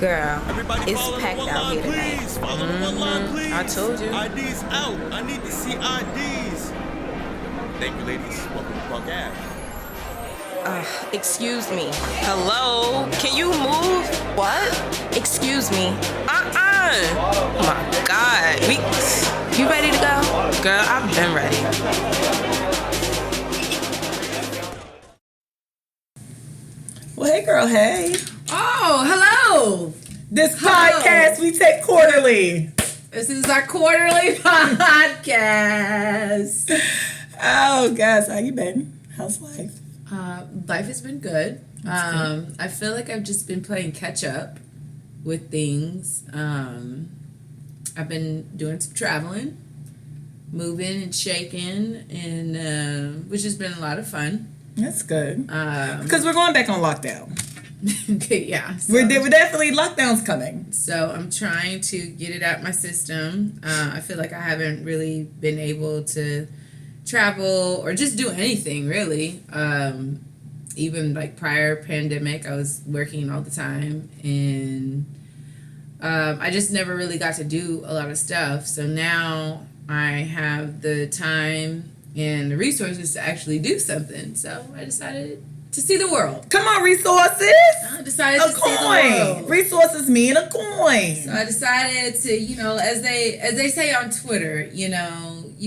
Girl, Everybody it's follow the packed one out line, here tonight. please. Follow the one line, please. I told you. IDs out. I need to see IDs. Thank you, ladies. Welcome to Park Ave. Excuse me. Hello? Can you move? What? Excuse me. Oh my God. You ready to go? Girl, I've been ready. Well, hey, girl, hey. Oh, hello. This podcast we take quarterly. This is our quarterly podcast. Oh, guys, how you been? How's life? Life has been good. I feel like I've just been playing catch up with things. I've been doing some traveling, moving and shaking, and which has been a lot of fun. That's good. Because we're going back on lockdown. Yeah. We're definitely, lockdown's coming. So I'm trying to get it out my system. I feel like I haven't really been able to travel or just do anything really. Even like prior pandemic, I was working all the time, and I just never really got to do a lot of stuff. So now I have the time and the resources to actually do something. So I decided to see the world. Come on, resources. I decided A to see the coin. world. Resources mean a coin. So I decided to, as they say on Twitter, you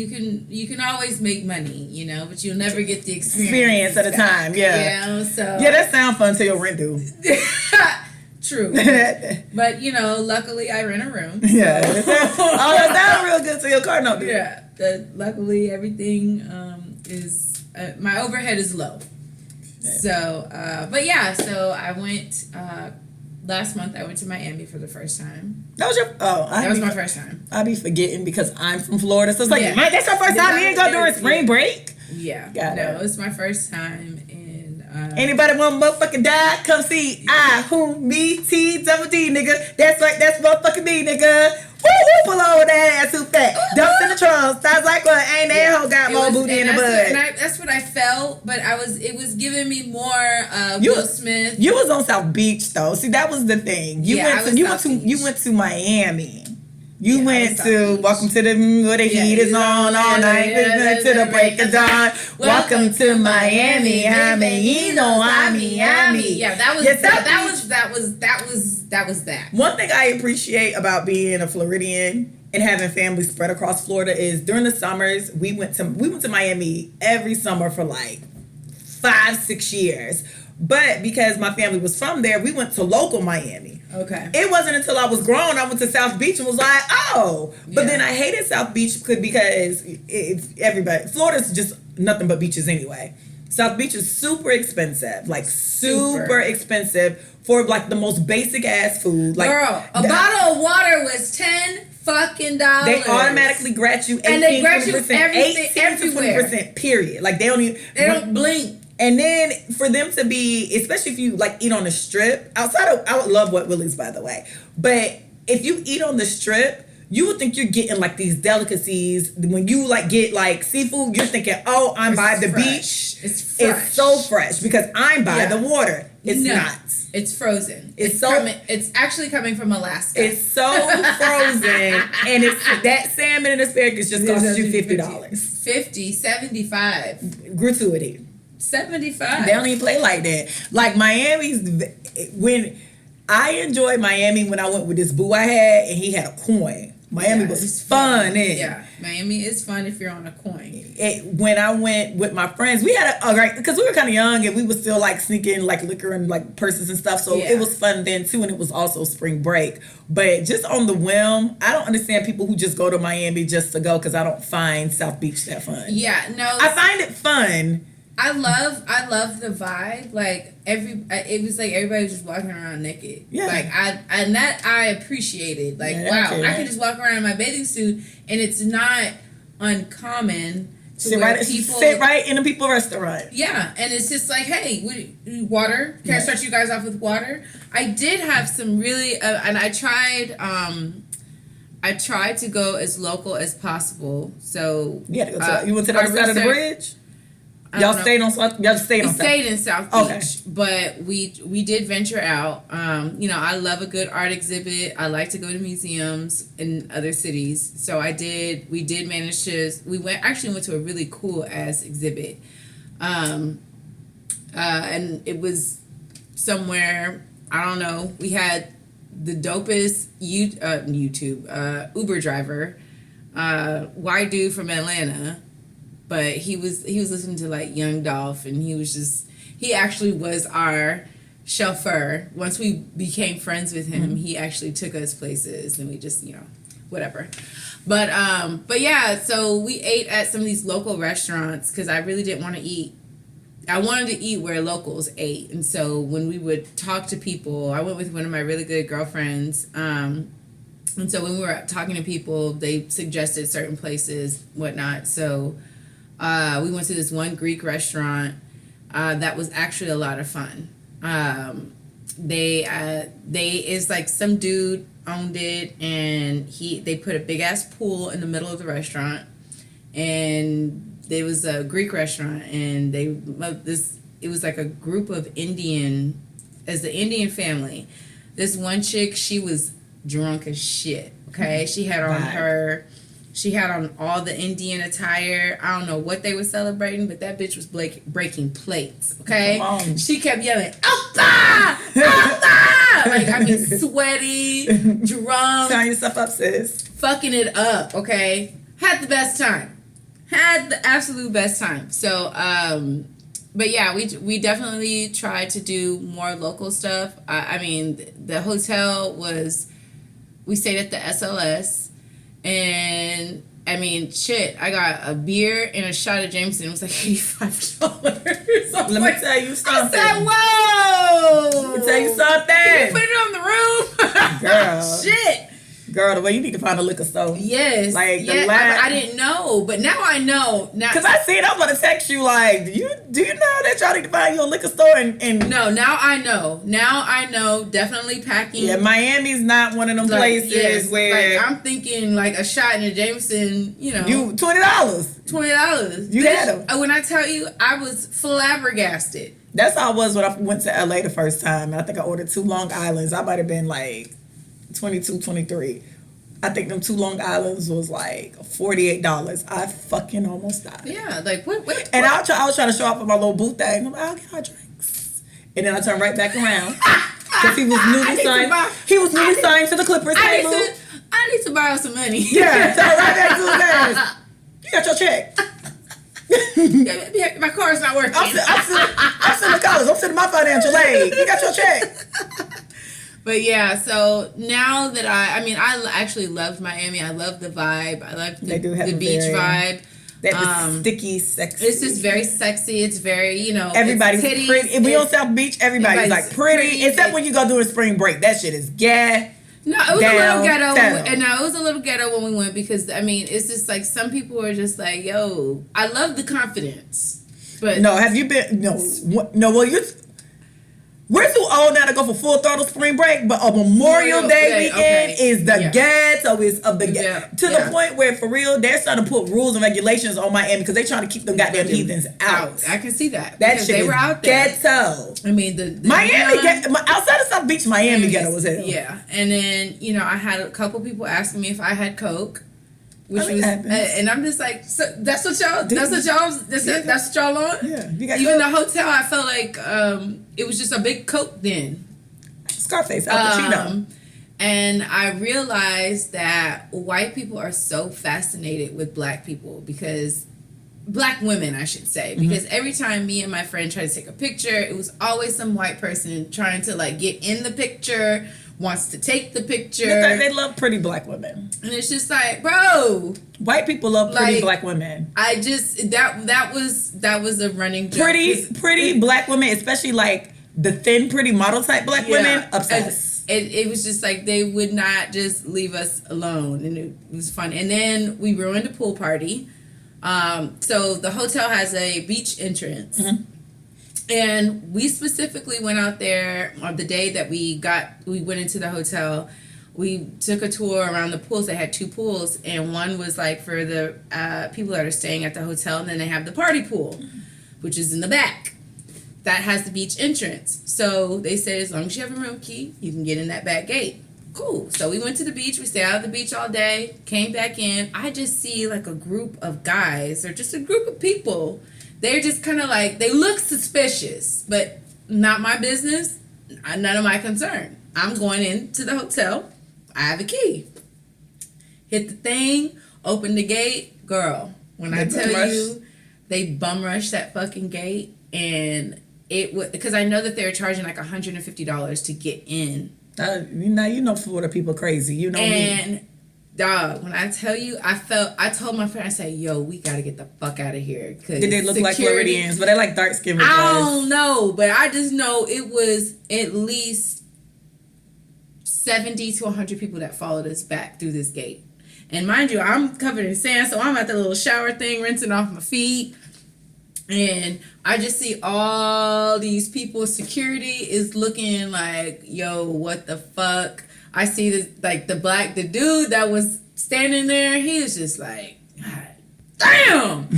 can always make money, but you'll never get the experience At a time, yeah. So Yeah, that sound fun till your rent due. true. But luckily I rent a room. Yeah. That sound real good till your car not due. Yeah. Luckily everything is my overhead is low. So, so I went last month. I went to Miami for the first time. That was my first time. I be forgetting because I'm from Florida, so it's like, Yeah. man, that's your first time. You didn't go during spring break. Yeah, Got it. it was my first time, and Anybody want motherfucking die? Come see me, T, double D, nigga. That's right, that's motherfucking me, nigga. Woo woo, pull over that ass too fat. Dumps in the trunk. Sounds like what? Ain't that hoe got more booty in the butt? That's what I felt, but it was giving me more Will Smith. You was on South Beach though. See, that was the thing. You went to Miami. You went to Welcome to the where the heat is on all night to the break of dawn. Welcome to Miami, Miami. Yeah, that was that. One thing I appreciate about being a Floridian and having family spread across Florida is during the summers we went to Miami every summer for like 5-6 years. But because my family was from there, we went to local Miami. Okay. It wasn't until I was grown I went to South Beach and was like, oh. But then I hated South Beach because Florida's just nothing but beaches anyway. South Beach is super expensive, like super expensive for like the most basic ass food. Like, girl, a bottle of water was $10 fucking dollars. They automatically grant you 18, and they grant 20%, you everything, 18 everywhere. to 20%, period. Like they don't blink. And then for them to be, especially if you like eat on the strip, I would love Wet Willie's, by the way. But if you eat on the strip, you would think you're getting like these delicacies. When you like get like seafood, you're thinking, oh, I'm by the beach. It's fresh. It's so fresh because I'm by the water. It's not. It's frozen. It's actually coming from Alaska. It's so frozen, and that salmon and asparagus just costs you $50. 50, 75. Gratuity. 75. They don't even play like that. Like when I enjoyed Miami when I went with this boo I had, and he had a coin. Miami was fun. Yeah, Miami is fun if you're on a coin. When I went with my friends, we had because we were kind of young and we were still like sneaking like liquor and like purses and stuff. So it was fun then too, and it was also spring break. But just on the whim, I don't understand people who just go to Miami just to go because I don't find South Beach that fun. Yeah, no, I find it fun. I love the vibe. Like it was like everybody was just walking around naked. Yeah. Like I appreciated. Like wow, I can just walk around in my bathing suit, and it's not uncommon to sit right in a people restaurant. Yeah, and it's just like, hey, water. Can I start you guys off with water? I did have some really, and I tried. I tried to go as local as possible. So You had to go you went to the other side of the bridge. Y'all stayed on South. Y'all stayed on We South. stayed in South Okay. Beach, but we did venture out. You know, I love a good art exhibit. I like to go to museums in other cities. So we did manage to. We went to a really cool ass exhibit, and it was somewhere, I don't know. We had the dopest Uber driver, white dude from Atlanta. But he was listening to like Young Dolph, and he actually was our chauffeur. Once we became friends with him, he actually took us places, and we just, you know, whatever. But yeah, so we ate at some of these local restaurants because I really didn't want to eat. I wanted to eat where locals ate, and so when we would talk to people, I went with one of my really good girlfriends. And so when we were talking to people, they suggested certain places, whatnot. So we went to this one Greek restaurant that was actually a lot of fun. It's like some dude owned it, and they put a big ass pool in the middle of the restaurant, and there was a Greek restaurant, and it was like a group of the Indian family. This one chick, she was drunk as shit. Okay, she had on all the Indian attire. I don't know what they were celebrating, but that bitch was breaking plates. Okay, she kept yelling, "Oppa! Oppa!" Like, I mean, sweaty, drunk. Sign yourself up, sis. Fucking it up. Okay, had the best time. Had the absolute best time. So, but yeah, we definitely tried to do more local stuff. I mean, the hotel was. We stayed at the SLS, and I mean, shit, I got a beer and a shot of Jameson. It was like $85. Let me tell you something. I said, whoa! Let me tell you something. Can you put it on the room? Girl. Shit. Girl, the way you need to find a liquor store. Yes. Like, the I didn't know, but now I know. Because I seen, I'm going to text you like, do you know that y'all need to find your liquor store and No, now I know. Definitely packing. Yeah, Miami's not one of them places where... Like, I'm thinking like a shot in a Jameson, you know. $20. $20. You had them. When I tell you, I was flabbergasted. That's how I was when I went to LA the first time. And I think I ordered 2 Long Islands. I might have been like 22, 23. I think them 2 Long Islands was like $48. I fucking almost died. Yeah, like what? And I was trying to show off at my little booth thing. I'm like, I'll get our drinks. And then I turned right back around. Because he was newly signed. He was newly signed to the Clippers. I need to borrow some money. Yeah, turn right back to his ass. You got your check. My car's not working. I'm sending college. I'm sending my financial aid. You got your check. But yeah, so now that I actually loved Miami. I love the vibe. I love the beach vibe. That sticky, sexy. It's just very sexy. It's very, you know, everybody's pretty. If we on South Beach, everybody's like pretty. Except when you go do a spring break. That shit is gay. No, it was a little ghetto. It was a little ghetto when we went because, I mean, it's just like some people are just like, yo, I love the confidence. But no, have you been? No, well, we're too old now to go for full throttle spring break, but a Memorial Day weekend is the ghetto of the ghetto. To the point where, for real, they're starting to put rules and regulations on Miami because they're trying to keep them goddamn heathens out. I can see that. That shit they were out there. Ghetto. I mean, the Miami outside of South Beach, Miami ghetto was hell. Yeah, and then I had a couple people asking me if I had coke. Which was, and I'm just like, so that's what y'all on? Yeah. Even the hotel, I felt like it was just a big Coke then. Scarface, Al Pacino. And I realized that white people are so fascinated with black people because, black women, I should say, because every time me and my friend tried to take a picture, it was always some white person trying to like get in the picture, wants to take the picture. They love pretty black women. And it's just like, bro. White people love pretty black women. I just, that was a running joke. Pretty black women, especially like the thin, pretty model type black women, obsessed. It was just like they would not just leave us alone. And it was fun. And then we ruined a pool party. So the hotel has a beach entrance. And we specifically went out there on the day that we went into the hotel. We took a tour around the pools. They had 2 pools, and one was like for the people that are staying at the hotel, and then they have the party pool. which is in the back. That has the beach entrance. So they said as long as you have a room key, you can get in that back gate. Cool. So we went to the beach. We stayed out at the beach all day. Came back in. I just see like a group of guys or just a group of people. They're just kind of like, they look suspicious, but not my business. None of my concern. I'm going into the hotel. I have a key. Hit the thing. Open the gate. Girl, when I tell you, they bum rushed that fucking gate. And it would, because I know that they were charging like $150 to get in. Now you know Florida people crazy. You know me. And dog, when I tell you, I told my friend, I said, yo, we gotta get the fuck out of here. Did they look like Floridians? But they like dark skinned. I don't know, but I just know it was at least 70 to 100 people that followed us back through this gate. And mind you, I'm covered in sand, so I'm at the little shower thing, rinsing off my feet. And I just see all these people. Security is looking like, yo, what the fuck? I see this, like the dude that was standing there. He was just like, God damn.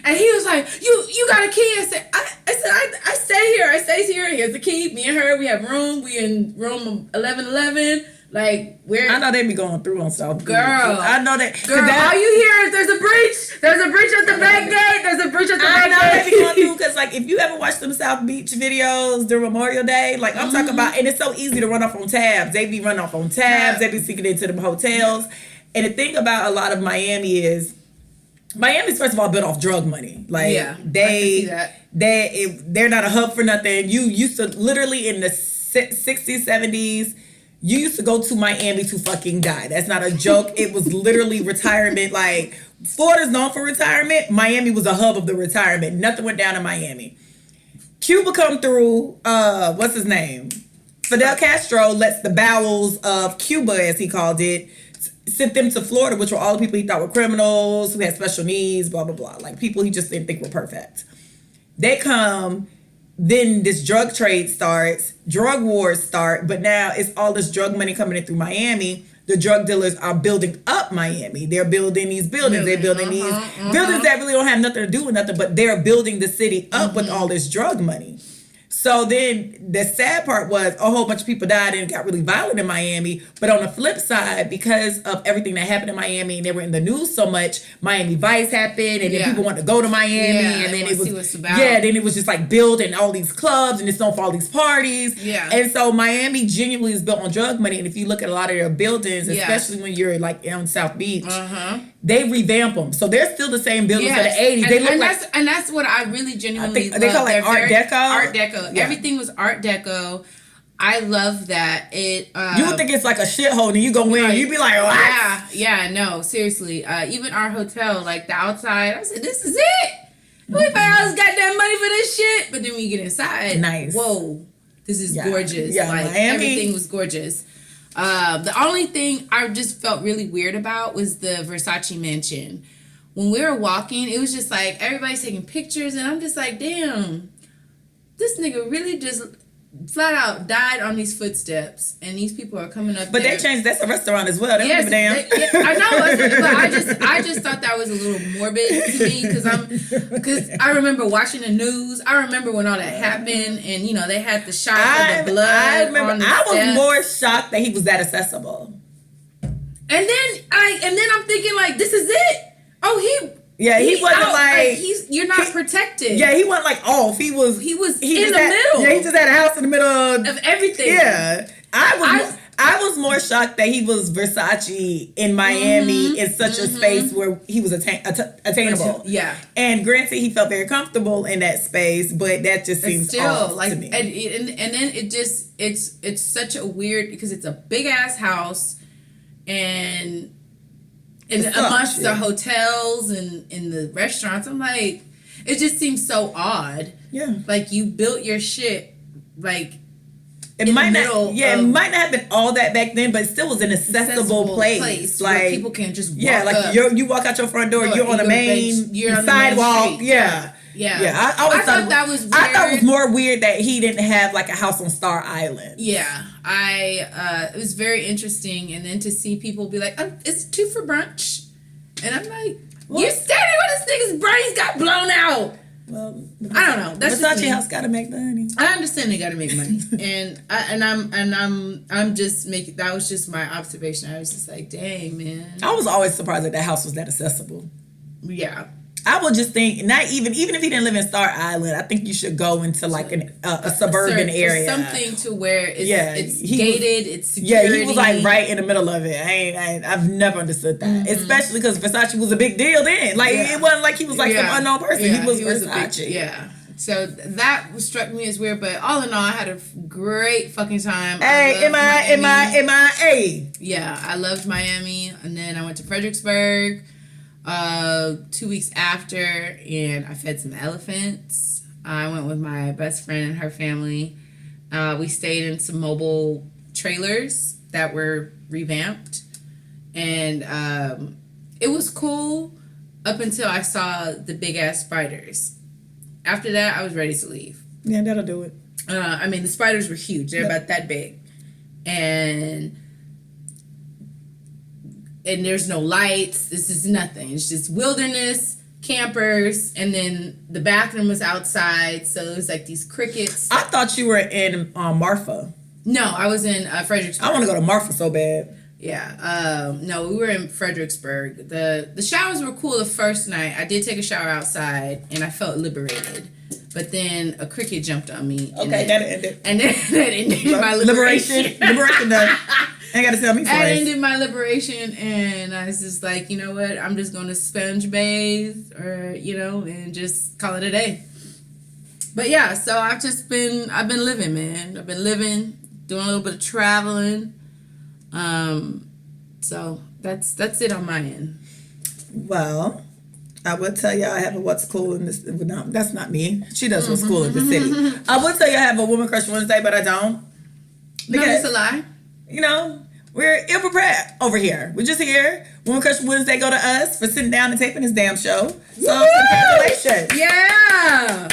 And he was like, you got a key? I said, I stay here. I stays here. He has the key. Me and her, we have room. We in room 1111. Like, where? I know they be going through on South Beach. Girl. I know that. Girl, all you hear is there's a breach. There's a breach at the back gate. There's a breach at the back gate. I know they be going through because, like, if you ever watch them South Beach videos during Memorial Day, like, I'm talking about, and it's so easy to run off on tabs. They be running off on tabs. They be sneaking into them hotels. And the thing about a lot of Miami's first of all built off drug money. Like, they're not a hub for nothing. You used to literally in the 60s, 70s, you used to go to Miami to fucking die. That's not a joke. It was literally retirement. Like, Florida's known for retirement. Miami was a hub of the retirement. Nothing went down in Miami. Cuba come through, what's his name? Fidel Castro lets the bowels of Cuba, as he called it, sent them to Florida, which were all the people he thought were criminals, who had special needs, blah, blah, blah. Like, people he just didn't think were perfect. They come... Then this drug trade starts, drug wars start, but now it's all this drug money coming in through Miami. The drug dealers are building up Miami. They're building these buildings. They're building these buildings that really don't have nothing to do with nothing, but they're building the city up with all this drug money. So then the sad part was a whole bunch of people died and it got really violent in Miami. But on the flip side, because of everything that happened in Miami and they were in the news so much, Miami Vice happened and then people wanted to go to Miami and then it was then it was just like building all these clubs and it's known for all these parties. Yeah. And so Miami genuinely is built on drug money. And if you look at a lot of their buildings, especially when you're like on South Beach, they revamp them. So they're still the same buildings of the 80s. They look and that's what I really genuinely love. They call it Art Deco. Art Deco. Yeah. Everything was Art Deco. I love that. It you would think it's like a shithole and you go in, you'd be like, what? Yeah, no, seriously. Even our hotel, like the outside, I said, this is it. We pay all this goddamn money for this shit. But then when you get inside, nice. Whoa, this is gorgeous. Yeah, like Miami. Everything was gorgeous. The only thing I just felt really weird about was the Versace mansion. When we were walking, it was just like everybody's taking pictures and I'm just like, damn, this nigga really just flat out died on these footsteps and these people are coming up but there. they changed, that's a restaurant as well. They don't give a damn. I know, but I just thought that was a little morbid to me because I remember watching the news. I remember when all that happened and you know they had the shot of the blood. I remember. On the I was steps. more shocked that he was that accessible. And then I'm thinking like, this is it. Oh, he wasn't like you're not protected. Yeah, he wasn't like off. He was in the middle. Yeah, he just had a house in the middle of everything. Yeah, I was more shocked that he was Versace in Miami in such a space where he was attainable. Yeah, and granted, he felt very comfortable in that space, but that just seems off like to me. And then it just it's such a weird because it's a big ass house and amongst the hotels and in the restaurants, I'm like, it just seems so odd. Yeah, like you built your shit like. It might not have been all that back then, but it still was an accessible place. Like where people can just walk like you walk out your front door, you're on the main sidewalk. Yeah. I thought that was weird. I thought it was more weird that he didn't have like a house on Star Island. Yeah, it was very interesting, and then to see people be like, "It's 2 for brunch," and I'm like, "You're standing where this nigga's brains got blown out." Well, I don't know. That's just Versace me. house gotta make money. I understand they got to make money, I'm just making. That was just my observation. I was just like, dang, man. I was always surprised that house was that accessible. Yeah. I would just think, not even if he didn't live in Star Island, I think you should go into like a suburban area, something to where it's he gated, was, it's security. Yeah, he was like right in the middle of it. I've never understood that, especially because Versace was a big deal then. Like it wasn't like he was like some unknown person. Yeah, he was a Versace. big, So that struck me as weird, but all in all, I had a great fucking time. Hey, MIA. Yeah, I loved Miami, and then I went to Fredericksburg 2 weeks after, and I fed some elephants. I went with my best friend and her family. We stayed in some mobile trailers that were revamped, and it was cool up until I saw the big ass spiders. After that, I was ready to leave. Yeah, that'll do it. I mean, the spiders were huge. They're about that big. And there's no lights. This is nothing. It's just wilderness, campers, and then the bathroom was outside. So it was like these crickets. I thought you were in Marfa. No, I was in Fredericksburg. I want to go to Marfa so bad. Yeah. No, we were in Fredericksburg. The showers were cool the first night. I did take a shower outside, and I felt liberated. But then a cricket jumped on me. Okay, that ended. And then that ended my liberation. Liberation done. Ain't got to tell me twice. I ended my liberation, and I was just like, you know what? I'm just going to sponge bathe, or and just call it a day. But yeah, so I've been living, man. I've been living, doing a little bit of traveling. So that's it on my end. Well, I will tell you I have a what's cool in this. No, that's not me. She does what's cool in the city. I will tell you I have a Woman Crush Wednesday, but I don't. No, it's a lie. We're ill prepared over here. We're just here. Woman Crush Wednesday go to us for sitting down and taping this damn show. So congratulations. Yeah.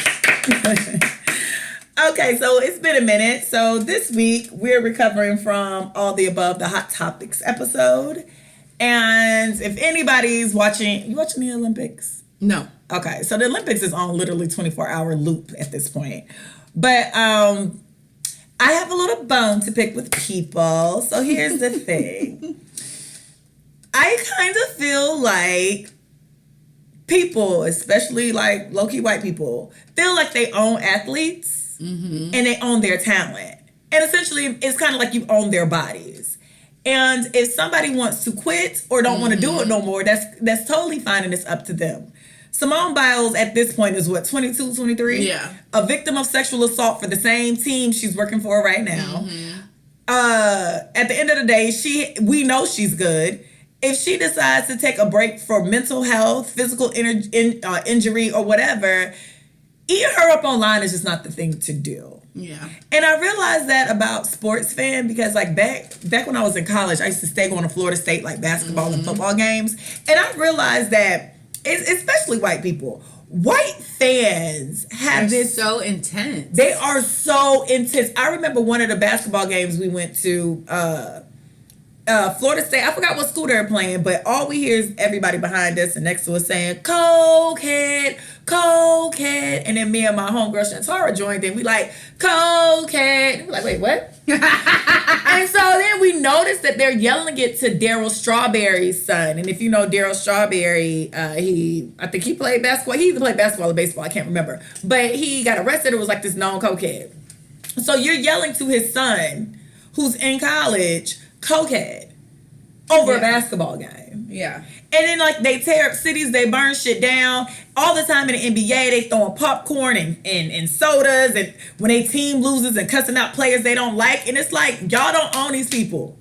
Okay, so it's been a minute. So this week we're recovering from All the Above, the Hot Topics episode. And if anybody's watching, you watching the Olympics? No. Okay, so the Olympics is on literally 24-hour loop at this point. But I have a little bone to pick with people. So here's the thing. I kind of feel like people, especially like low-key white people, feel like they own athletes and they own their talent. And essentially, it's kind of like you own their bodies. And if somebody wants to quit or don't want to do it no more, that's totally fine and it's up to them. Simone Biles at this point is 22, 23? Yeah. A victim of sexual assault for the same team she's working for right now. At the end of the day, we know she's good. If she decides to take a break for mental health, physical injury, or whatever, eating her up online is just not the thing to do. Yeah. And I realized that about sports fan because like back when I was in college, I used to stay going to Florida State like basketball and football games. And I realized that especially white people, white fans have They're this so intense. They are so intense. I remember one of the basketball games we went to, Florida State. I forgot what school they're playing, but all we hear is everybody behind us and next to us saying, "Cokehead, Cokehead." And then me and my homegirl Shantara joined in. We like, "Cokehead." We're like, wait, what? And so then we noticed that they're yelling it to Daryl Strawberry's son. And if you know Daryl Strawberry, I think he played basketball. He either played basketball or baseball. I can't remember. But he got arrested. It was like this known cokehead. So you're yelling to his son, who's in college, cokehead, over a basketball game. Yeah. And then like they tear up cities, they burn shit down. All the time in the NBA, they throwing popcorn and sodas, and when a team loses and cussing out players they don't like. And it's like, y'all don't own these people.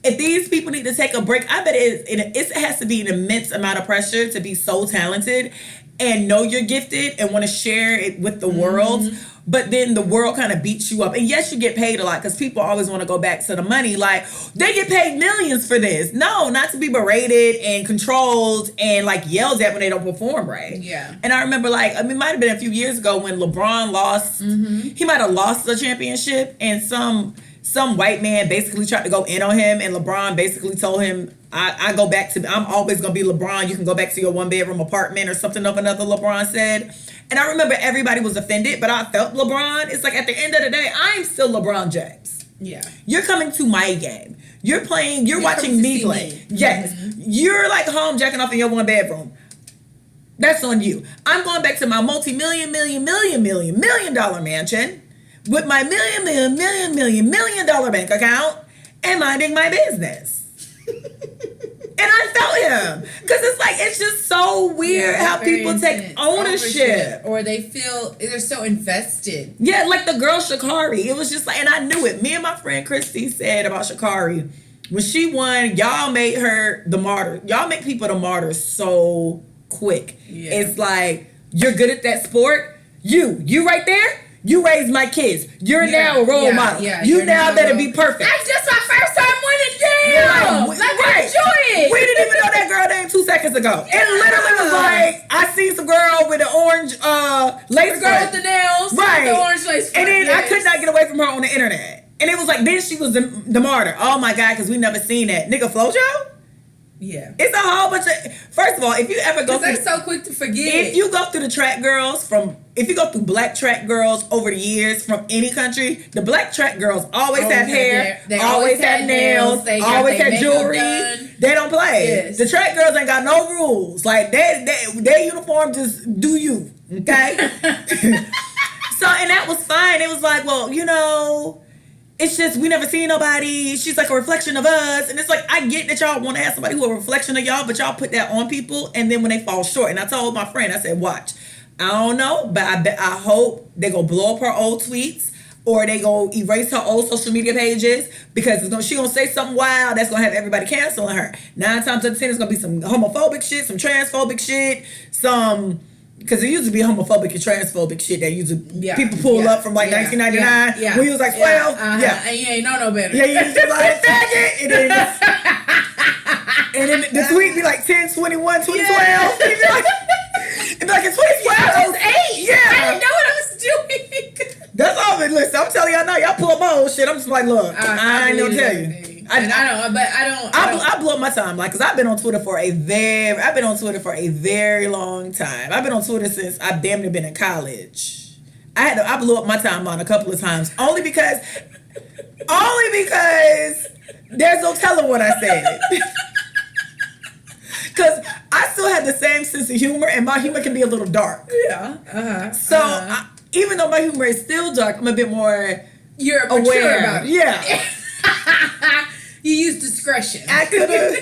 If these people need to take a break, I bet it has to be an immense amount of pressure to be so talented and know you're gifted and want to share it with the world. But then the world kind of beats you up. And yes, you get paid a lot because people always want to go back to the money. Like, they get paid millions for this. No, not to be berated and controlled and like yelled at when they don't perform right. Yeah. And I remember it might have been a few years ago when LeBron lost. He might have lost the championship and some some white man basically tried to go in on him, and LeBron basically told him, I'm always gonna be LeBron. You can go back to your 1-bedroom apartment or something of another, LeBron said. And I remember everybody was offended, but I felt LeBron. It's like at the end of the day, I'm still LeBron James. Yeah. You're coming to my game. You're watching me play. Yes. You're like home jacking off in your 1-bedroom. That's on you. I'm going back to my multi-million dollar mansion with my million dollar bank account and minding my business. And I felt him. Because it's like, it's just so weird how people take ownership. Or they feel they're so invested. Yeah, like the girl Sha'Carri. It was just like, and I knew it. Me and my friend Christy said about Sha'Carri, when she won, y'all made her the martyr. Y'all make people the martyrs so quick. Yeah. It's like, you're good at that sport. You right there. You raised my kids. You're now a role model. Yeah, you now better be perfect. That's just my first time winning. Damn. Let's enjoy it. We didn't even know that girl name 2 seconds ago. Yeah. It literally was like, I seen some girl with an orange lace front. Girl with the nails. Right. With the orange lace front. And then I could not get away from her on the internet. And it was like, then she was the martyr. Oh my God, because we never seen that. Nigga Flojo? Yeah. It's a whole bunch of, first of all, if you ever go through, they're so quick to forget. If you go through the track girls if you go through black track girls over the years from any country, the black track girls always have hair, they always have nails, they always have jewelry. They don't play. Yes. The track girls ain't got no rules. Like their uniform just do you. Okay? So, and that was fine. It was like, well, it's just, we never seen nobody. She's like a reflection of us. And it's like, I get that y'all want to have somebody who a reflection of y'all, but y'all put that on people. And then when they fall short, and I told my friend, I said, watch, I don't know, but I hope they go blow up her old tweets or they go erase her old social media pages because she gonna say something wild that's gonna have everybody canceling her. 9 times out of 10, it's gonna be some homophobic shit, some transphobic shit, because it used to be homophobic and transphobic shit that people pull up from like 1999 when he was like 12. And you ain't know no better. Yeah, you used to like, faggot. And then the tweet be like 10/21/2012. It'd be like in 2012. I was 8. Yeah. I didn't know what I was doing. That's all it. Listen, I'm telling y'all now, y'all pull up my old shit. I'm just like, look, I ain't gonna tell you. I blew up my timeline because I've been on Twitter for a very long time. I've been on Twitter since I've damn near been in college. I blew up my timeline a couple of times only because there's no telling what I said. Because I still have the same sense of humor, and my humor can be a little dark. Yeah. So even though my humor is still dark, I'm a bit more You're aware mature about it. Yeah. You use discretion. I could have.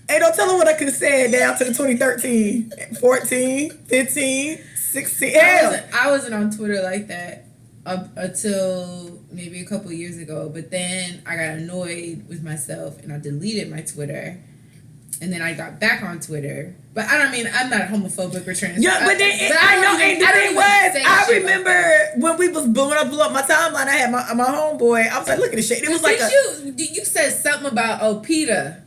Ain't no telling what I could have said down to the 2013, 14, 15, 16. Hell. I wasn't on Twitter like that until maybe a couple years ago. But then I got annoyed with myself and I deleted my Twitter. And then I got back on Twitter. But I'm not homophobic or transphobic. Yeah, but then I know, and the thing was, I remember when I blew up my timeline, I had my homeboy. I was like, look at this shit. It was like you said something about PETA.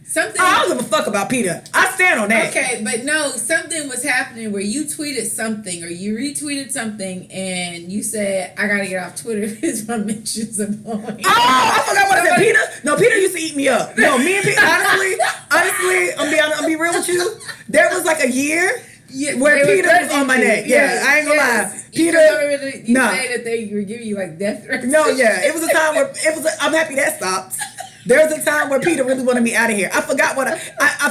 Something. I don't give a fuck about PETA. I stand on that. Okay, but no, something was happening where you tweeted something or you retweeted something and you said, I gotta get off Twitter because my mentions are blowing. Oh, I forgot what I said. PETA? No, PETA used to eat me up. No, me and PETA, honestly, I'm be real with you. There was like a year where PETA was on my neck. Yeah, I ain't gonna lie. PETA, you say that they were giving you like death threats. No, yeah. It was a time where I'm happy that stopped. There was a time where PETA really wanted me out of here. I forgot what I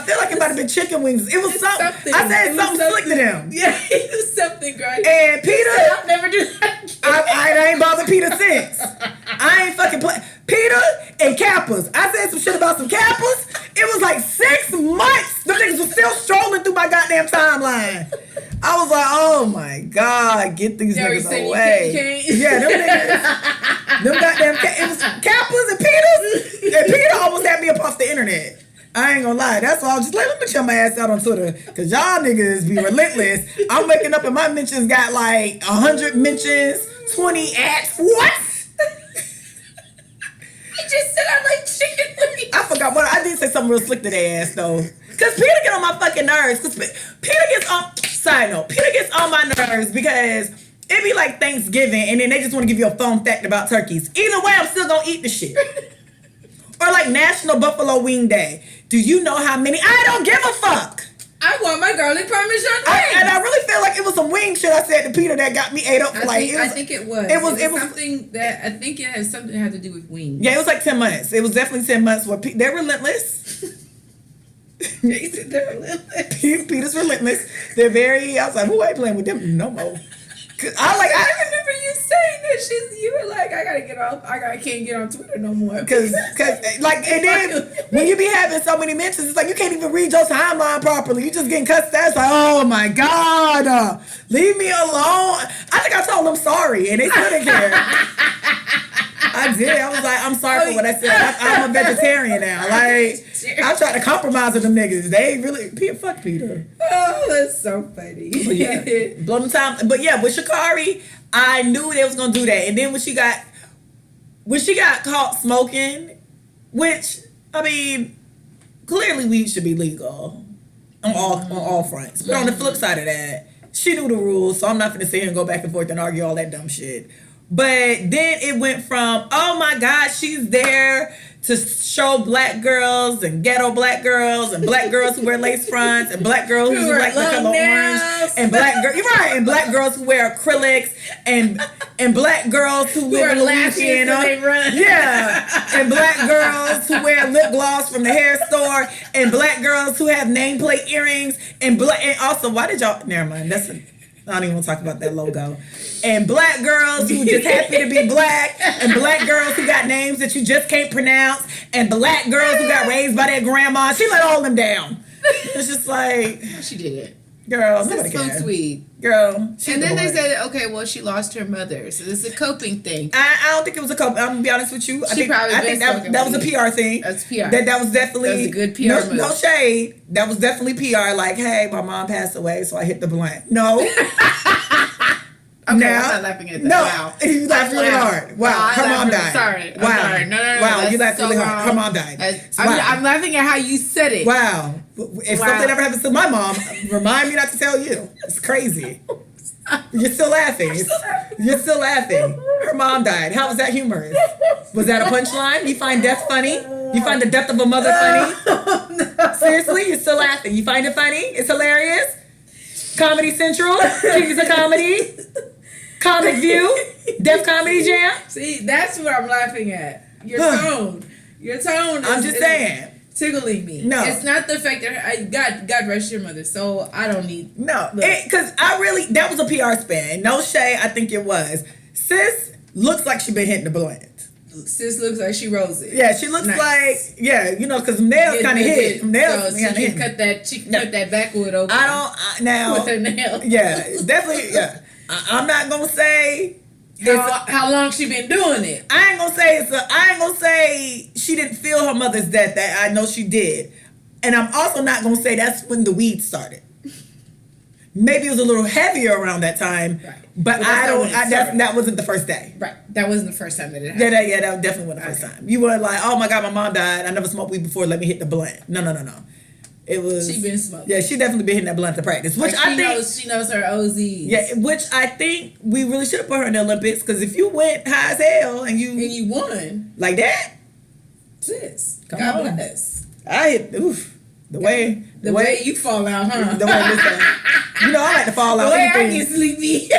feel like it might have been chicken wings. It was something. I said something slick to them. Yeah, it was something great. And PETA, I'll never do that again. I ain't bothered PETA since. I ain't fucking play. PETA and Kappas. I said some shit about some Kappas. It was like 6 months. Them niggas was still strolling through my goddamn timeline. I was like, oh my God, get these niggas away. Yeah, them niggas. Them goddamn it was Kappas and PETAs. And PETA almost had me up off the internet. I ain't gonna lie. That's why I was just like, let me check my ass out on Twitter. Cause y'all niggas be relentless. I'm waking up and my mentions got like 100 mentions, 20 ads. What? I just said I like chicken wings. I forgot what I did say something real slick to their ass though. Cause PETA get on my fucking nerves. Cause PETA gets on. Side note, PETA gets on my nerves because it'd be like Thanksgiving, and then they just want to give you a fun fact about turkeys. Either way, I'm still gonna eat the shit. Or like National Buffalo Wing Day. Do you know how many? I don't give a fuck. I want my garlic parmesan wings. And I really feel like it was some wing shit I said to Peter that got me ate up. I think it was. It was something that I think it has something that had to do with wings. Yeah, it was like 10 months. It was definitely 10 months where they're relentless. He said they're relentless. Peter's relentless. They're very. I was like, who ain't playing with them no more? I remember you saying that you were like, I gotta get off. I can't get on Twitter no more. Cause like, and then when you be having so many mentions, it's like you can't even read your timeline properly. You just getting cussed out. It's like, oh my god, leave me alone. I think I told them sorry, and they still didn't care. I did. I was like, I'm sorry for what I said. I'm a vegetarian now. Like, I tried to compromise with them niggas. They really, fuck Peter. Oh, that's so funny. But yeah, blow them time. But yeah, with Sha'Carri, I knew they was gonna do that. And then when she got caught smoking, which I mean, clearly weed should be legal on all fronts. But on the flip side of that, she knew the rules, so I'm not gonna sit here and go back and forth and argue all that dumb shit. But then it went from, oh my God, she's there to show black girls and ghetto black girls and black girls who wear lace fronts and black girls who like the color orange and black girls, you're right, and black girls who wear acrylics and black girls who live in Louisiana, yeah, and black girls who wear lip gloss from the hair store and black girls who have nameplate earrings and also, why did y'all? Never mind, I don't even want to talk about that logo. And black girls who just happen to be black, and black girls who got names that you just can't pronounce, and black girls who got raised by their grandma. She let all them down. It's just like, she did it. Girl, that's so sweet. Girl. And then they said, okay, well, she lost her mother, so this is a coping thing. I don't think it was a coping. I'm gonna be honest with you. I think that was a PR thing. That's PR. That was definitely. That was a good PR move. No shade. That was definitely PR. Like, hey, my mom passed away, so I hit the blunt. No. Okay, now, I'm not laughing at that. No, wow. You laughed really hard. Wow, her mom died. Sorry. Wow. I'm sorry. No. Wow, you laughed really hard. Her mom died. I'm laughing at how you said it. Wow. If something ever happens to my mom, remind me not to tell you. It's crazy. You're still laughing. You're still laughing. Her mom died. How was that humorous? Was that a punchline? You find death funny? You find the death of a mother funny? No. Seriously? You're still laughing. You find it funny? It's hilarious? Comedy Central? Kings of Comedy? Comic View? Def Comedy Jam? See, that's what I'm laughing at. Your tone. Your tone I'm just saying. Tickling me. No. It's not the fact that God rest your mother, so I don't need. No. Because that was a PR spin. No shade, I think it was. Sis looks like she been hitting the blunt. Sis looks like she rose it. Yeah, she looks like, because nails kind of hit. Nails, so she can cut that backwood open. Now with her nail. Yeah, definitely. Yeah, I'm not gonna say how long she been doing it. I ain't gonna say she didn't feel her mother's death. That I know she did, and I'm also not gonna say that's when the weed started. Maybe it was a little heavier around that time, right. But that wasn't the first day. Right. That wasn't the first time that it happened. That definitely wasn't the first time. You weren't like, oh my God, my mom died. I never smoked weed before. Let me hit the blunt. No. It was. She been smoking. Yeah, she definitely been hitting that blunt to practice. Which I think she knows her OZs. Yeah, which I think we really should have put her in the Olympics, because if you went high as hell and you won like that, sis, God bless. I hit the way you fall out, huh? The way I like to fall out. The way I get sleepy,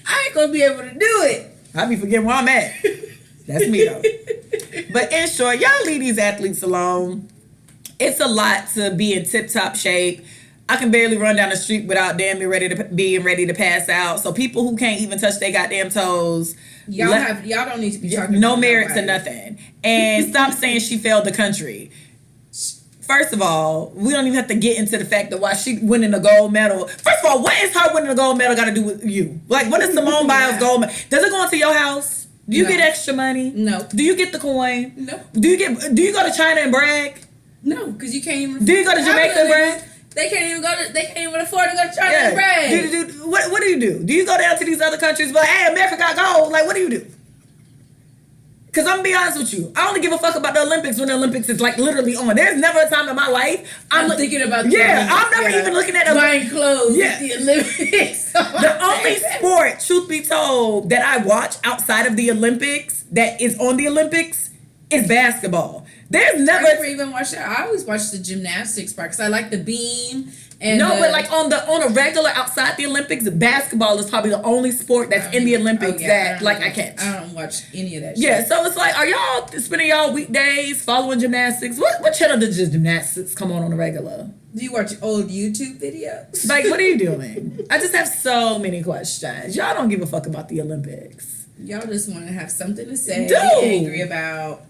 I ain't gonna be able to do it. I be forgetting where I'm at. That's me though. But in short, y'all leave these athletes alone. It's a lot to be in tip-top shape. I can barely run down the street without being ready to pass out. So people who can't even touch their goddamn toes, y'all don't need to be talking no about merit nobody. to nothing. And stop saying she failed the country. First of all, we don't even have to get into the fact that why she winning the gold medal. First of all, what is her winning the gold medal got to do with you? Like, what is Simone Biles' gold medal? Does it go into your house? Do you get extra money? No. Do you get the coin? No. Do you go to China and brag? No, because you can't even. Do you go to Jamaica and brag? They can't even afford to go to China and brag. What do you do? Do you go down to these other countries? But hey, America got gold. Like, what do you do? Cause I'm gonna be honest with you, I only give a fuck about the Olympics when the Olympics is like literally on. There's never a time in my life I'm thinking about I'm never even looking at buying clothes Yeah. at the Olympics. The only sport, truth be told, that I watch outside of the Olympics that is on the Olympics is basketball. There's I never never even watched that. I always watch the gymnastics part because I like the beam. And but like on a regular outside the Olympics, basketball is probably the only sport that's in the Olympics that I catch. I don't watch any of that. Yeah, shit. so it's like, are y'all spending y'all weekdays following gymnastics? What channel does gymnastics come on the regular? Do you watch old YouTube videos? Like, what are you doing? I just have so many questions. Y'all don't give a fuck about the Olympics. Y'all just want to have something to say, Dude. be angry about.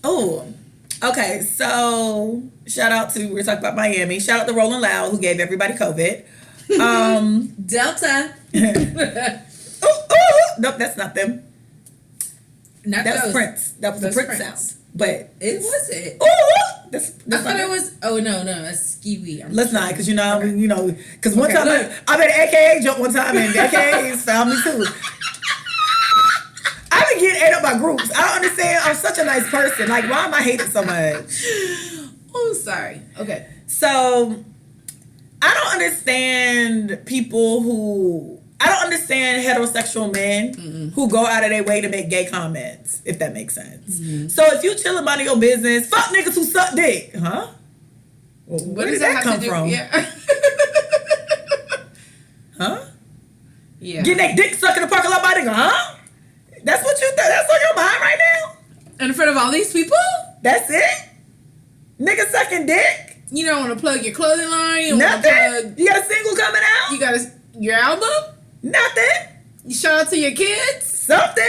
Oh, okay. So shout out to, we're talking about Miami. Shout out to Rolling Loud who gave everybody COVID. Delta. Nope, that's not them. Not That was those. Prince. That was the That's Prince Prince. sound. But It was it. that's I not thought them. it was. Oh no, that's Skiwi. Let's not, because because one Okay, time look. I made an AKA joke one time and AKA's found me too. I been getting ate up by groups. I don't understand. I'm such a nice person. Like, why am I hated so much? Oh, sorry. Okay. So, I don't understand people who. I don't understand heterosexual men who go out of their way to make gay comments, if that makes sense. So, if you chilling about your business, fuck niggas who suck dick. Huh? Well, where did that come from? Yeah. Huh? Yeah. Getting that dick sucked in the parking lot by nigga, huh? That's what you think? That's on your mind right now? In front of all these people, That's it? Nigga sucking dick? you don't want to plug your clothing line. You don't want to Nothing? plug. You got a single coming out? You got your album. Nothing? You shout out to your kids. Something?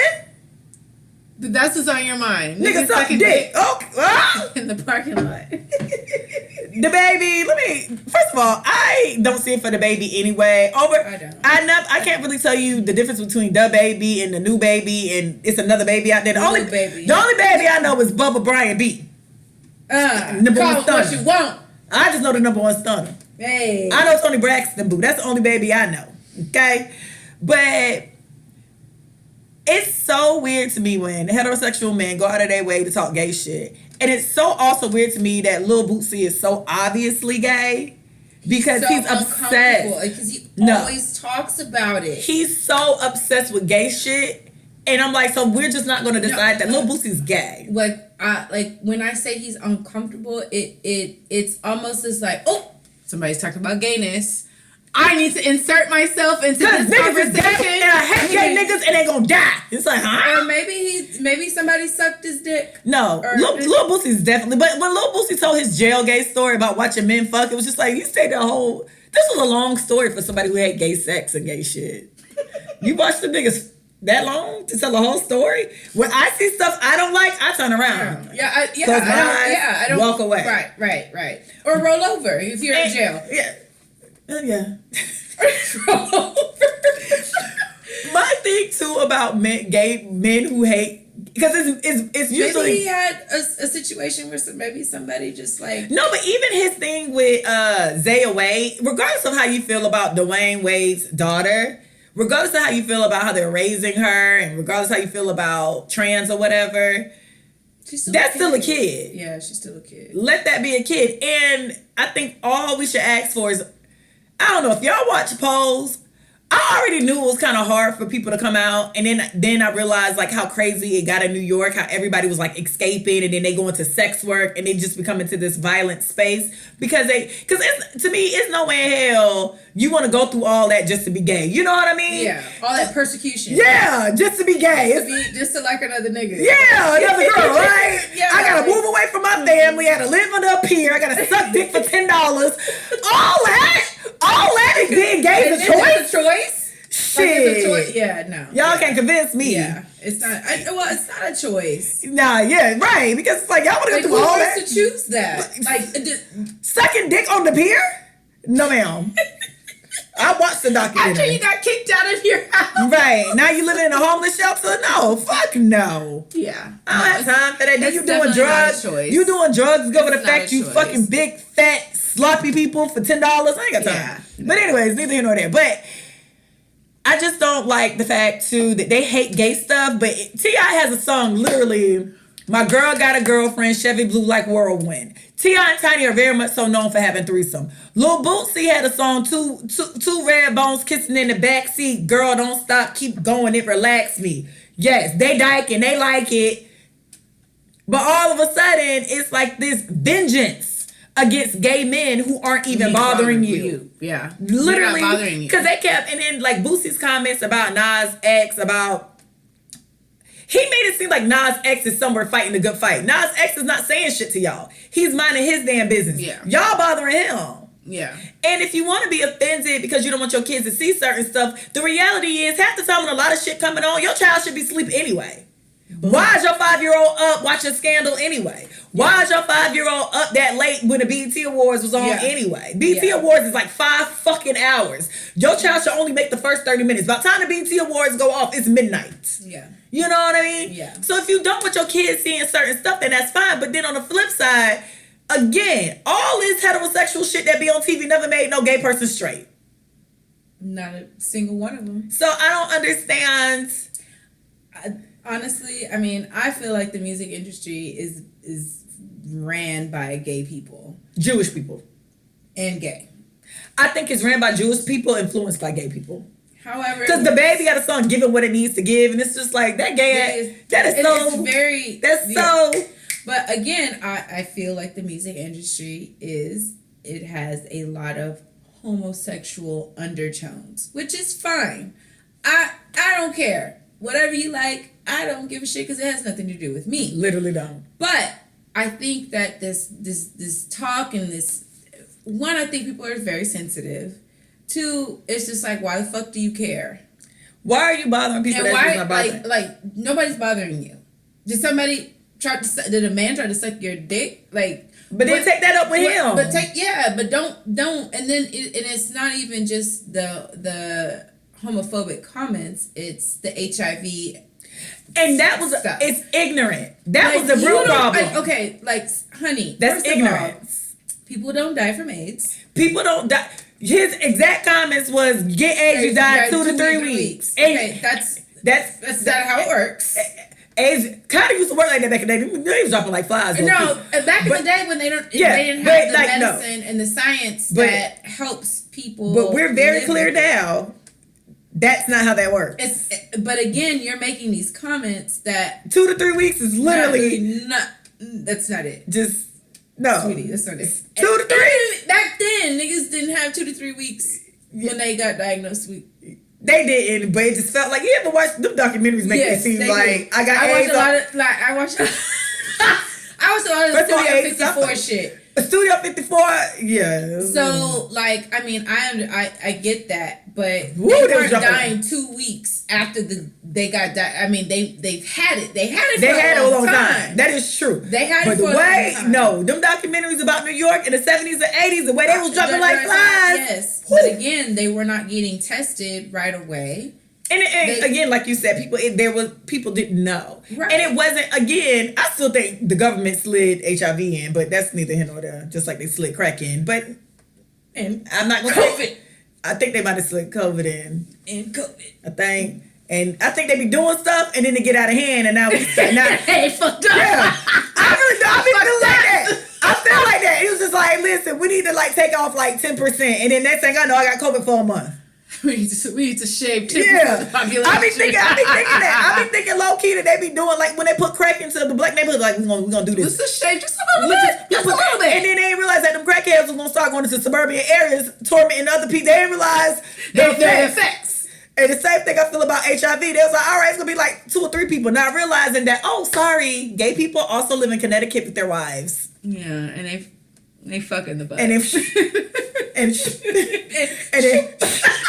But that's what's on your mind. Nigga Niggas sucking dick. Oh, ah! in the parking lot. The baby, first of all, I don't see it for the baby anyway. I don't. I can't really tell you the difference between the baby and the new baby and it's another baby out there. The only baby I know is Bubba Brian B. Number Call one it what stunner. you want. I just know the number one stunner. Hey. I know Tony Braxton, boo. That's the only baby I know. Okay? But it's so weird to me when heterosexual men go out of their way to talk gay shit. And it's so also weird to me that Lil Bootsy is so obviously gay because So he's uncomfortable, obsessed. because he No. always talks about it. He's so obsessed with gay shit. And I'm like, so we're just not going to decide that Lil Boosie's gay. Like when I say he's uncomfortable, it's almost as like, oh, somebody's talking about gayness. I need to insert myself into Because this niggas is gay conversation. and I hate gay niggas and they gonna die. It's like, huh? Or maybe somebody sucked his dick. No, Or- Lil Boosie's definitely. But when Lil Boosie told his jail gay story about watching men fuck, it was just like, you stayed the whole. This was a long story for somebody who had gay sex and gay shit. You watch the niggas that long to tell a whole story? When I see stuff I don't like, I turn around. Close my eyes, I don't walk away. Right. Or roll over if you're in jail. Yeah. Yeah. Roll over. My thing too about gay men who hate, because it's usually. Maybe he had a situation where maybe somebody just like. No, but even his thing with Zaya Wade, regardless of how you feel about Dwayne Wade's daughter, regardless of how you feel about how they're raising her, and regardless of how you feel about trans or whatever, that's still a kid. Yeah, she's still a kid. Let that be a kid. And I think all we should ask for is, I don't know, if y'all watch Pose, I already knew it was kind of hard for people to come out, and then I realized like how crazy it got in New York, how everybody was like escaping, and then they go into sex work, and they just become into this violent space because to me, it's no way in hell you want to go through all that just to be gay. You know what I mean? Yeah, all that persecution. Yeah, just to be gay. Just to like another nigga. Yeah, another girl, right? Yeah, I gotta move away from my family. I gotta live under a pier. I gotta suck dick for $10. All that is being gay is a choice. Shit. Like it's a choice. Yeah, no. Y'all can't convince me. Yeah, it's not. It's not a choice. Nah, yeah, right. Because it's like y'all want to Like, do who all gets that. to choose that? Like, Sucking dick on the pier? No, ma'am. I watched the after documentary. you got kicked out of your house. Right. Now you living in a homeless shelter? No. Fuck no. Yeah. I don't have time for that. It's You doing definitely not a drugs? choice. You doing drugs go over the It's not fact a you choice. fucking big, fat, sloppy people for $10? I ain't got time. Yeah. But anyways, neither here nor there. But I just don't like the fact too that they hate gay stuff. But T.I. has a song literally. My girl got a girlfriend, Chevy Blue like whirlwind. T.I. and Tiny are very much so known for having threesome. Lil Bootsy had a song, two red bones kissing in the backseat. Girl, don't stop, keep going, it relax me. Yes, they dyke and they like it. But all of a sudden, it's like this vengeance against gay men who aren't even bothering you. Yeah. Literally. They're not bothering you. Because they kept, and then like Boosie's comments about Nas X, he made it seem like Nas X is somewhere fighting a good fight. Nas X is not saying shit to y'all. He's minding his damn business. Yeah. Y'all bothering him. Yeah. And if you want to be offended because you don't want your kids to see certain stuff, the reality is half the time when a lot of shit coming on, your child should be asleep anyway. Why is your 5-year-old up watching Scandal anyway? Why is your 5-year-old up that late when the BET Awards was on anyway? BET Awards is like 5 fucking hours. Your child should only make the first 30 minutes. By the time the BET Awards go off, it's midnight. Yeah. You know what I mean? Yeah. So if you don't want your kids seeing certain stuff, then that's fine. But then on the flip side, again, all this heterosexual shit that be on TV never made no gay person straight. Not a single one of them. So I don't understand. Honestly, I mean, I feel like the music industry is ran by gay people. Jewish people. And gay. I think it's ran by Jewish people influenced by gay people. However, because the baby got a song giving what it needs to give, and it's just like that gay. But again, I feel like the music industry has a lot of homosexual undertones, which is fine. I don't care. Whatever you like, I don't give a shit because it has nothing to do with me. Literally don't. But I think that this talk and this one, I think people are very sensitive. Two, it's just like, why the fuck do you care? Why are you bothering people? And that's not bothering? like nobody's bothering you. Did a man try to suck your dick? But then take that up with him. But don't. And then it's not even just the homophobic comments. It's the HIV. And that was it's ignorant. That was the real problem. Honey, that's ignorance. People don't die from AIDS. People don't die. His exact comments was, get AIDS, you die 2 to 3 weeks. Okay, that's not how it works. AIDS kind of used to work like that back in the day. They was dropping like flies. No, back in the day when they didn't have the medicine and the science that helps people. But we're very clear now. That's not how that works. But again, you're making these comments that 2 to 3 weeks is literally that's not it. Just no, sweetie, that's not it. 2 to 3. Back then, niggas didn't have 2 to 3 weeks when they got diagnosed with. They didn't, but it just felt like you ever watch them documentaries make it seem like I got AIDS. I watched a lot of Studio 54 shit. Studio 54, yeah. So, I mean, I get that, but they weren't dying 2 weeks after they got died. I mean, they've had it. They had it for a long time. That is true. They had it for a long time. No, them documentaries about New York in the 70s and 80s, the way they was dropping like flies. Yes, but again, they were not getting tested right away. And again, like you said, people didn't know, right. And it wasn't. Again, I still think the government slid HIV in, but that's neither here nor there. Just like they slid crack in, and I'm not gonna COVID. I think they might have slid COVID in. And COVID, I think, and I think they be doing stuff, and then they get out of hand, and now they fucked up. Yeah, I feel like that. I feel like that. It was just like, listen, we need to take off 10%, and then next thing I know, I got COVID for a month. We need to shave 10% of the population. I be thinking that. I be thinking low key that they be doing when they put crack into the black neighborhood, we're gonna do this. Let's just shave just a little bit. Just a little bit. And then they ain't realize that them crackheads was gonna start going into suburban areas, tormenting other people. They didn't realize their effects. And the same thing I feel about HIV. They was like, all right, it's gonna be 2 or 3 people, not realizing that, oh, sorry, gay people also live in Connecticut with their wives. Yeah, and they fuck in the butt. And then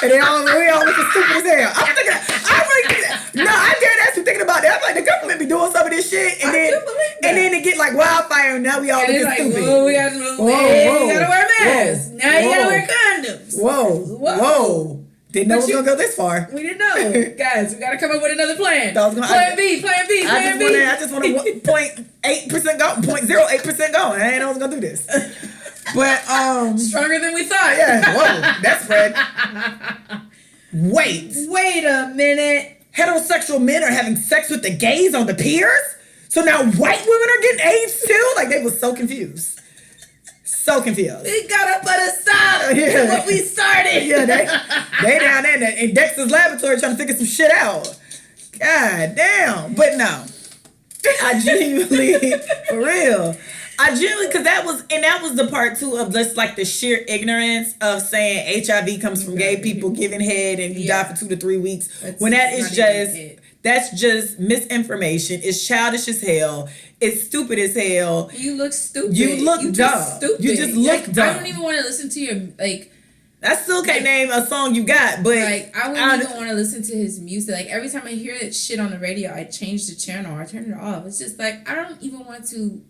we all looking stupid as hell. I dare that's thinking about that. I'm like, the government be doing some of this shit, and then it get wildfire, and now we all looking stupid. Whoa, we gotta wear masks. Now you gotta wear condoms. Whoa. Didn't know it was gonna go this far. We didn't know, guys. We gotta come up with another plan. Plan B. I just want to 0.8% go, 0.08% going. I didn't know I was gonna do this. But stronger than we thought. Yeah, whoa, that's Fred. Wait a minute. heterosexual men are having sex with the gays on the piers? So now white women are getting AIDS too? Like, they were so confused. So confused. We gotta put a stop to what we started. Yeah, they down there in Dexter's laboratory trying to figure some shit out. God damn. But no. I genuinely, for real. Because that was the part too of just like the sheer ignorance of saying HIV comes from gay people giving head and you die for 2 to 3 weeks. When that is that's just misinformation. It's childish as hell. It's stupid as hell. You look stupid. You look dumb. Stupid. You just look dumb. I don't even want to listen to your I still can't name a song you got, but I wouldn't even want to listen to his music. Like every time I hear that shit on the radio, I change the channel or I turn it off. It's just like I don't even want to.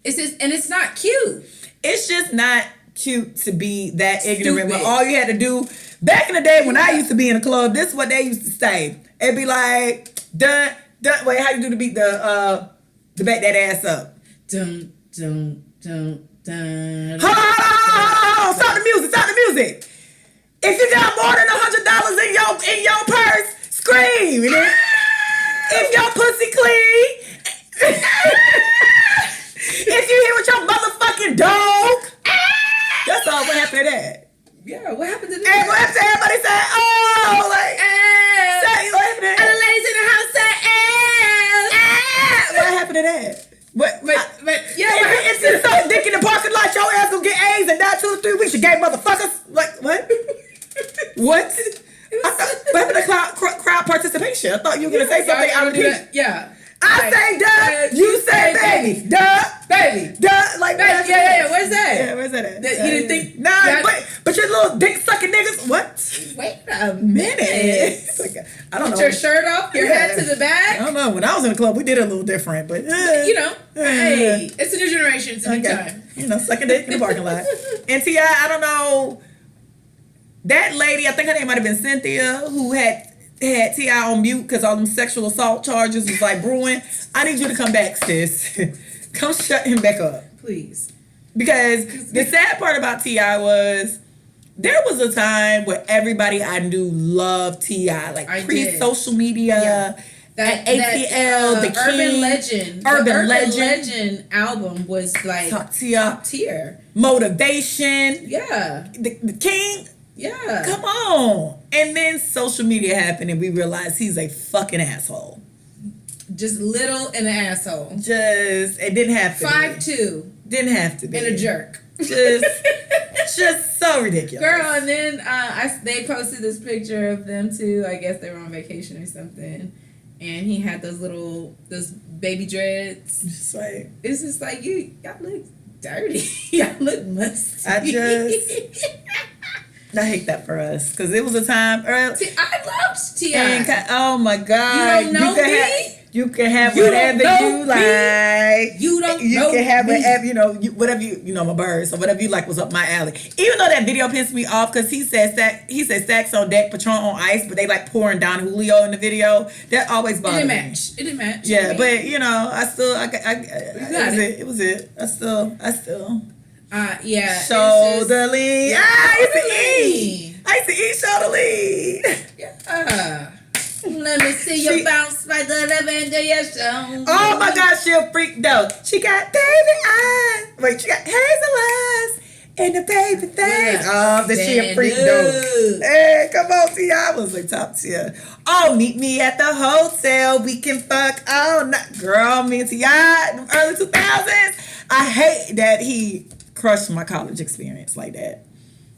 It's just, and it's not cute. It's just not cute to be that ignorant when all you had to do back in the day when I used to be in a club. This is what they used to say. It'd be like dun dun. Wait, how you do to beat the back that ass up? Dun dun dun dun. Hold on. Stop the music. If you got more than $100 in your purse, scream. If your pussy clean, if you here with your motherfucking dog, that's all. What happened to that? Yeah, what happened to that? And what happened to everybody saying, oh, like, say, what happened to that? And the ladies in the house said, what happened to that? If you suck dick in the parking lot, your ass gonna get AIDS and die 2 to 3 weeks. You gay motherfuckers. Like, what? What? What happened to crowd participation? I thought you were gonna say something out of piece. Yeah. I say duh, you say baby. Duh, baby. Duh, like baby. Yeah. Where's that? Yeah, where's that at? You didn't think? Nah, but your little dick sucking niggas. What? Wait a minute. Like, I don't know. Put your shirt off, your head to the back. I don't know. When I was in the club, we did it a little different, but hey, it's a new generation. It's a new time. Sucking dick in the parking lot. And T.I., I don't know. That lady, I think her name might have been Cynthia, who had T.I. on mute because all them sexual assault charges was like brewing. I need you to come back, sis. Come shut him back up. Please. Because the sad part about T.I. was there was a time where everybody I knew loved T.I. Like pre-social media. Yeah. That ATL, the King. Urban Legend album was like top tier. Motivation. Yeah. The King. Yeah. Come on. And then social media happened and we realized he's a fucking asshole. Just little and an asshole. It didn't have to 5'2". Didn't have to be. And a jerk. Just so ridiculous. Girl, and then they posted this picture of them two. I guess they were on vacation or something. And he had those baby dreads. It's just like, y'all look dirty. Y'all look musty. I hate that for us because it was a time early. I loved T.I. Oh my God! You don't know me. You can have whatever you like. You don't. You can have whatever whatever you know. My bird. So whatever you like was up my alley. Even though that video pissed me off because he said stacks on deck, Patron on ice, but they like pouring Don Julio in the video. That always bothered me. It didn't match. Yeah, but it was it. I still. Yeah. Shoulder lean. I used to eat shoulder lean. Yeah. Let me see you bounce by the lavender, yes. Oh my God, she a freak though. She got baby eyes. Wait, she got hazel eyes and the baby thing. Oh, that she a freak though. Hey, come on, T.I. was like top tier. Oh, meet me at the hotel. We can fuck all night. Girl, me and T.I. in the early 2000s. I hate that he crushed my college experience like that.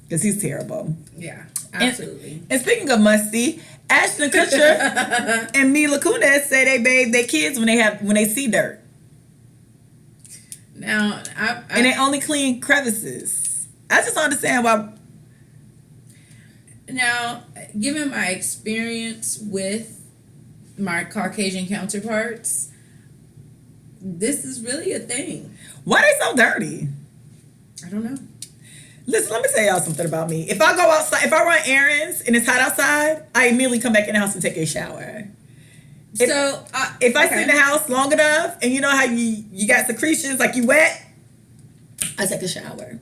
Because he's terrible. Yeah, absolutely. And speaking of musty, Ashton Kutcher and Mila Kunis say they bathe their kids when they see dirt. Now, and they only clean crevices. I just don't understand why. Now, given my experience with my Caucasian counterparts, this is really a thing. Why they so dirty? I don't know. Listen, let me tell y'all something about me. If I go outside, if I run errands and it's hot outside, I immediately come back in the house and take a shower. If I sit in the house long enough and you know how you got secretions, like you wet, I take a shower.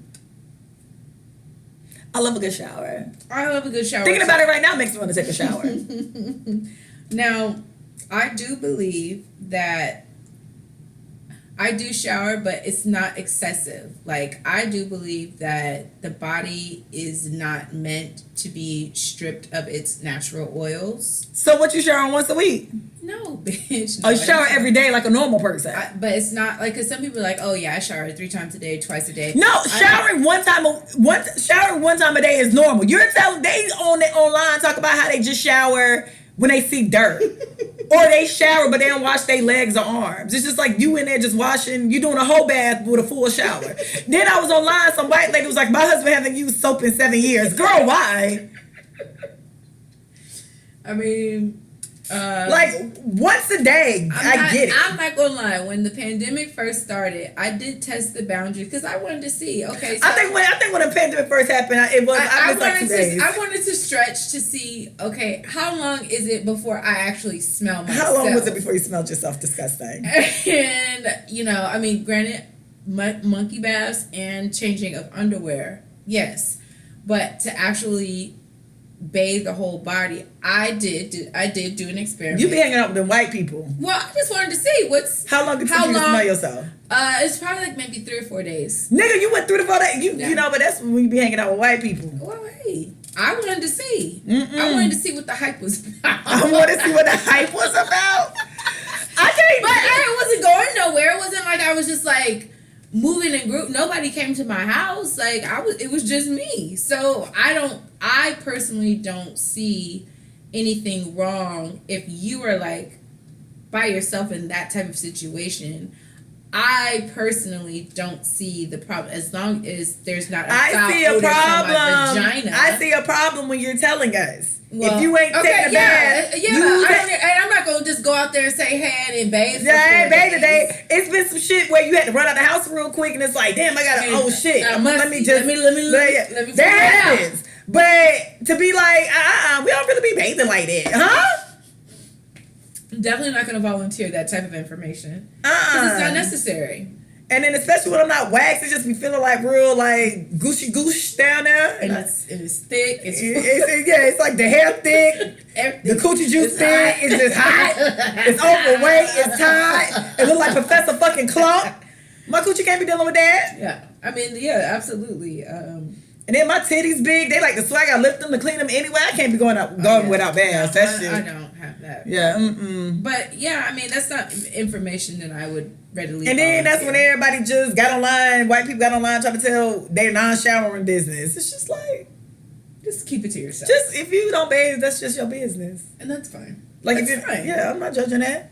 I love a good shower. I love a good shower. Thinking about it right now makes me want to take a shower. Now, I do believe that I do shower, but it's not excessive. Like, I do believe that the body is not meant to be stripped of its natural oils. So what you showering once a week? No, bitch. Oh, you shower every day like a normal person. But it's not like, because some people are like, oh yeah, I shower 3 times a day, twice a day. No, showering one time a day is normal. You're telling they on it online talk about how they just shower when they see dirt. Or they shower but they don't wash their legs or arms. It's just like you in there just washing, you doing a whole bath with a full shower. Then I was online, some white lady was like, my husband hasn't used soap in 7 years. Girl, why? I mean, like once a day, I get it. I'm not gonna lie. When the pandemic first started, I did test the boundaries because I wanted to see. Okay, so I think when the pandemic first happened, it was I missed like 2 days. I wanted to stretch to see. Okay, how long is it before I actually smell myself? How long was it before you smelled yourself disgusting? And I mean, granted, monkey baths and changing of underwear, yes, but to actually bathe the whole body, I did do an experiment. You be hanging out with the white people. Well, I just wanted to see how long did you smell yourself? It's probably like maybe 3 or 4 days. Nigga, you went 3 to 4 days. You know, but that's when you be hanging out with white people. Well, hey, I wanted to see. I wanted to see what the hype was about. I wanted to see what the hype was about. I can't. But I wasn't going nowhere. It wasn't like I was just like moving in group. Nobody came to my house. Like it was just me. So I personally don't see anything wrong if you are like by yourself in that type of situation. I personally don't see the problem as long as there's not a foul odor from my vagina. I see a problem when you're telling us. Well, if you ain't taking a bath, I'm not gonna just go out there and say, "Hey, and bathe." Yeah, bathe today. It's been some shit where you had to run out the house real quick, and it's like, damn, I gotta. Oh shit! Let me. That happens. But to be like, we don't really be bathing like that, huh? I'm definitely not gonna volunteer that type of information because it's not necessary. And then especially when I'm not waxed, it just be feeling like real like gooshy goosh down there. And it's thick. It's like the hair thick, the coochie juice thick. It's just hot. It's overweight. It's tight. It look like Professor fucking Clump. My coochie can't be dealing with that. Yeah, I mean, yeah, absolutely. And then my titties big. They like the swag. I lift them to clean them anyway. I can't be going without baths. That shit. I don't have that. Yeah. But yeah, I mean, that's not information that I would readily. And then that's when everybody just got online. White people got online trying to tell their non-showering business. It's just like, just keep it to yourself. Just if you don't bathe, that's just your business, and that's fine. Like that's if fine. Yeah, I'm not judging that.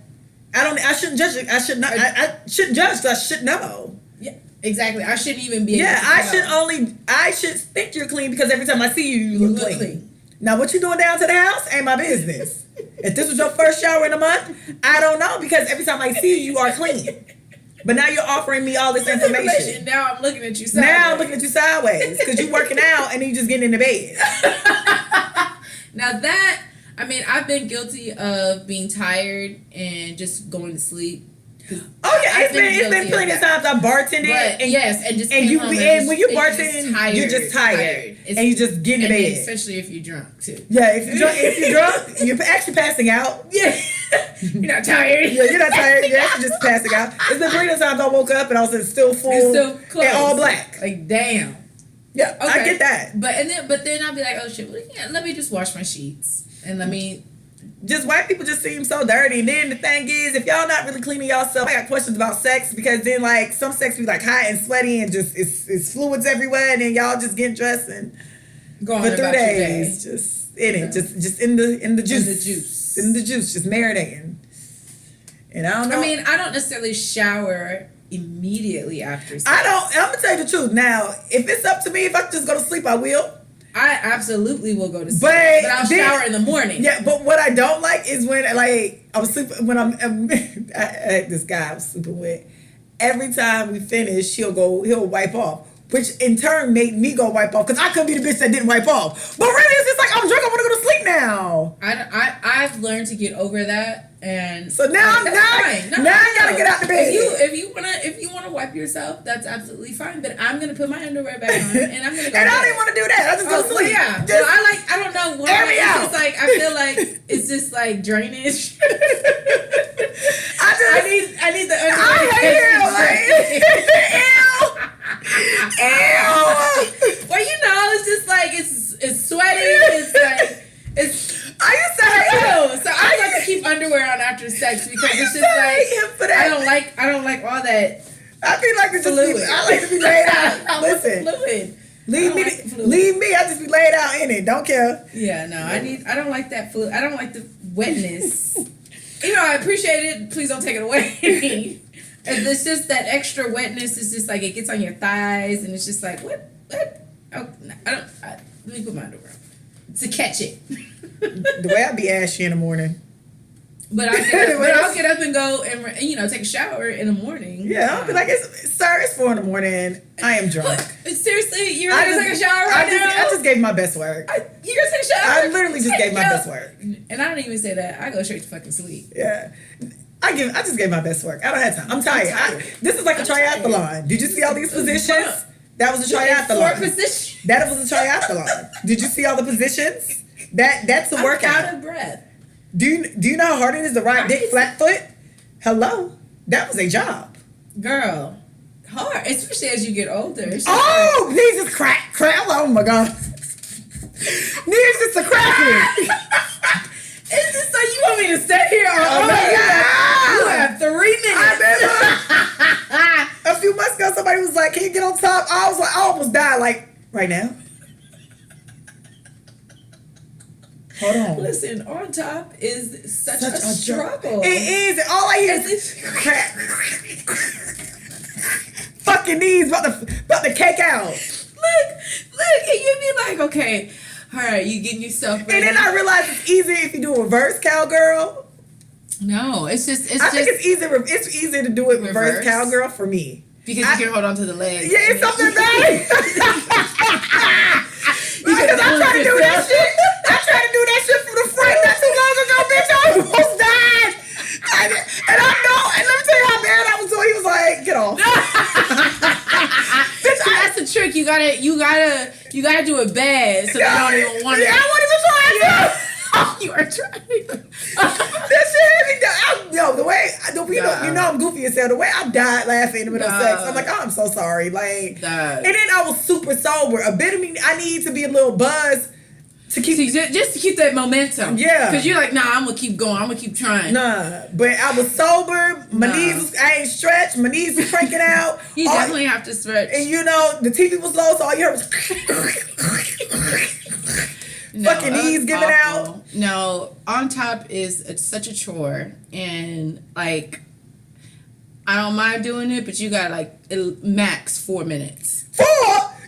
I shouldn't judge it. I should not. I shouldn't judge. So I should know. Yeah, exactly. I shouldn't even be. I should think you're clean because every time I see you, you look clean. Now, what you doing down to the house ain't my business. If this was your first shower in a month, I don't know because every time I see you are clean. But now you're offering me all this information. Now I'm looking at you sideways. Now I'm looking at you sideways because you working out and then you just getting in the bed. Now that, I mean, I've been guilty of being tired and just going to sleep. Oh yeah, it's been plenty of times I bartended. And when you bartend, you're just tired. And you just get in bed. Especially if you're drunk too. Yeah, if you're drunk, you're actually passing out. Yeah. You're not tired. Yeah, you're not tired. You're actually just passing out. It's been plenty of times I woke up and I was still full and all black. Like damn. Yeah, okay. I get that. But then I'll be like, oh shit, well, yeah, let me just wash my sheets and let me. Just white people just seem so dirty. And then the thing is, if y'all not really cleaning yourself, I got questions about sex because then like some sex be like hot and sweaty and just it's fluids everywhere and then y'all just getting dressed and going for 3 days just in it, just in the juice, just marinating. And I don't know. I mean, I don't necessarily shower immediately after sex. I'm gonna tell you the truth. Now, if it's up to me, if I could just go to sleep, I will. I absolutely will go to sleep, but I'll shower in the morning. Yeah, but what I don't like is when like I was sleeping when I had this guy I was sleeping with. Every time we finish, he'll wipe off, which in turn made me go wipe off because I couldn't be the bitch that didn't wipe off. But really, it's just like I'm drunk. I want to go to sleep now. I've learned to get over that And So now that's fine. No, I gotta get out the bed. If you wanna wipe yourself, that's absolutely fine. But I'm gonna put my underwear back on and I'm gonna go. And I didn't want to do that. I just go sleep. Yeah. Just, I don't know why. air me It's out. just like I feel like it's just like drainage. I need the underwear. I hate it. Ew. Well, it's just like it's sweaty. It's like it's. I used to hate him. So I like to keep underwear on after sex because it's just hate him for that. I don't like all that I feel like it's just fluid. I like to be laid out. Listen, fluid. leave me. I just be laid out in it. Don't care. Yeah, no, I don't like that fluid. I don't like the wetness. I appreciate it. Please don't take it away. And it's just that extra wetness is just like it gets on your thighs and it's just like what? Oh, no, let me put my underwear on to catch it. The way I be ashy in the morning. But I'll get up and go and take a shower in the morning. Yeah, I'll be like, sir, it's 4 a.m. I am drunk. Seriously, you're gonna take a shower right now? I just gave my best work. You're gonna take a shower? I literally just gave my best work. And I don't even say that. I go straight to fucking sleep. Yeah. I just gave my best work. I don't have time. I'm tired. This is like a triathlon. Did you see all these positions? That was a triathlon. 4 positions. That was a triathlon. Did you see all the positions? That's a workout. Out of breath. Do you know how hard it is to ride dick flat foot? Hello, that was a job. Girl, hard, especially as you get older. Oh, knees is crack. Oh my god, knees just a cracking. It's just like you want me to stay here all Oh my God. You god, have 3 minutes. I remember a few months ago somebody was like, "Can you get on top?" I was like, I almost died. Like right now. Hold on. Listen, on top is such a struggle. It is. And all I hear is crack. Fucking knees about to cake out. Look, and you be like, okay, all right, you getting yourself ready. And then I realized it's easier if you do a reverse cowgirl. No, I think it's easier. It's easier to do it reverse cowgirl for me because you can hold on to the legs. Yeah, it's something that. Because I tried to do that shit. I tried to do that shit from the front not too long ago, bitch. I almost died. And I know. And let me tell you how bad I was doing. He was like, "Get off." Bitch, that's the trick. You gotta do it bad so you don't even want to. I won't even try it. You are trying. That shit had me down. The way I'm goofy as hell. The way I died laughing in the middle of sex, I'm like, oh, I'm so sorry. Like, and then I was super sober. A bit of me, I need to be a little buzzed to keep just to keep that momentum. Yeah, because you're like, nah, I'm gonna keep going. I'm gonna keep trying. Nah, but I was sober. My knees, I ain't stretched. My knees was cranking out. You definitely have to stretch. And the TV was low, so all you heard was. Fucking knees giving out. No, on top is such a chore, and like I don't mind doing it, but you got like max 4 minutes. 4?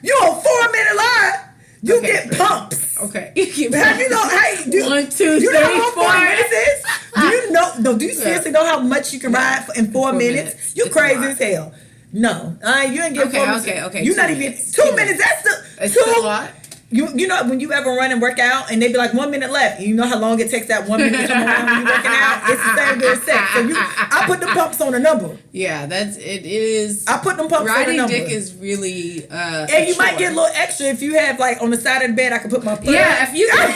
You on 4 minute line? You get pumps. Okay. Have you know? Hey, 1, 2, 3, 4. Minutes is? Do you know? No, do you seriously know how much you can ride in 4 minutes? You crazy as hell. No, you ain't getting 4 minutes. Okay. You're not even 2 minutes. That's still a lot. You know when you ever run and work out and they be like 1 minute left, and you know how long it takes that 1 minute to come around when you're working out? It's the same during sex. So I put the pumps on a number. Yeah, it is. I put them pumps on a number. Riding dick is really and you might get a little extra if you have like on the side of the bed. I can put my foot. Yeah, if you can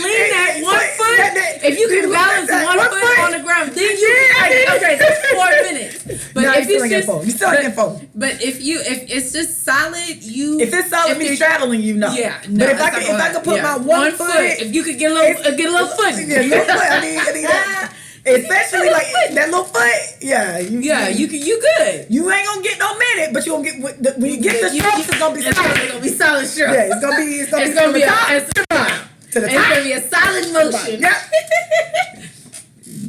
lean that 1 foot, if you can balance one foot on the ground, then you okay, that's 4 minutes. But if you still ain't getting 4. But if it's just solid, if it's solid, me straddling you, no. Yeah. But if I could put my one foot, if you could get a little foot, yeah, little foot. I need that. Especially like that little foot. Yeah. You good. You ain't gonna get no minute, but you gonna get when you get the strokes, it's gonna be solid. It's gonna be solid strokes. Yeah, it's gonna be to the top. It's gonna be a solid motion. Yep.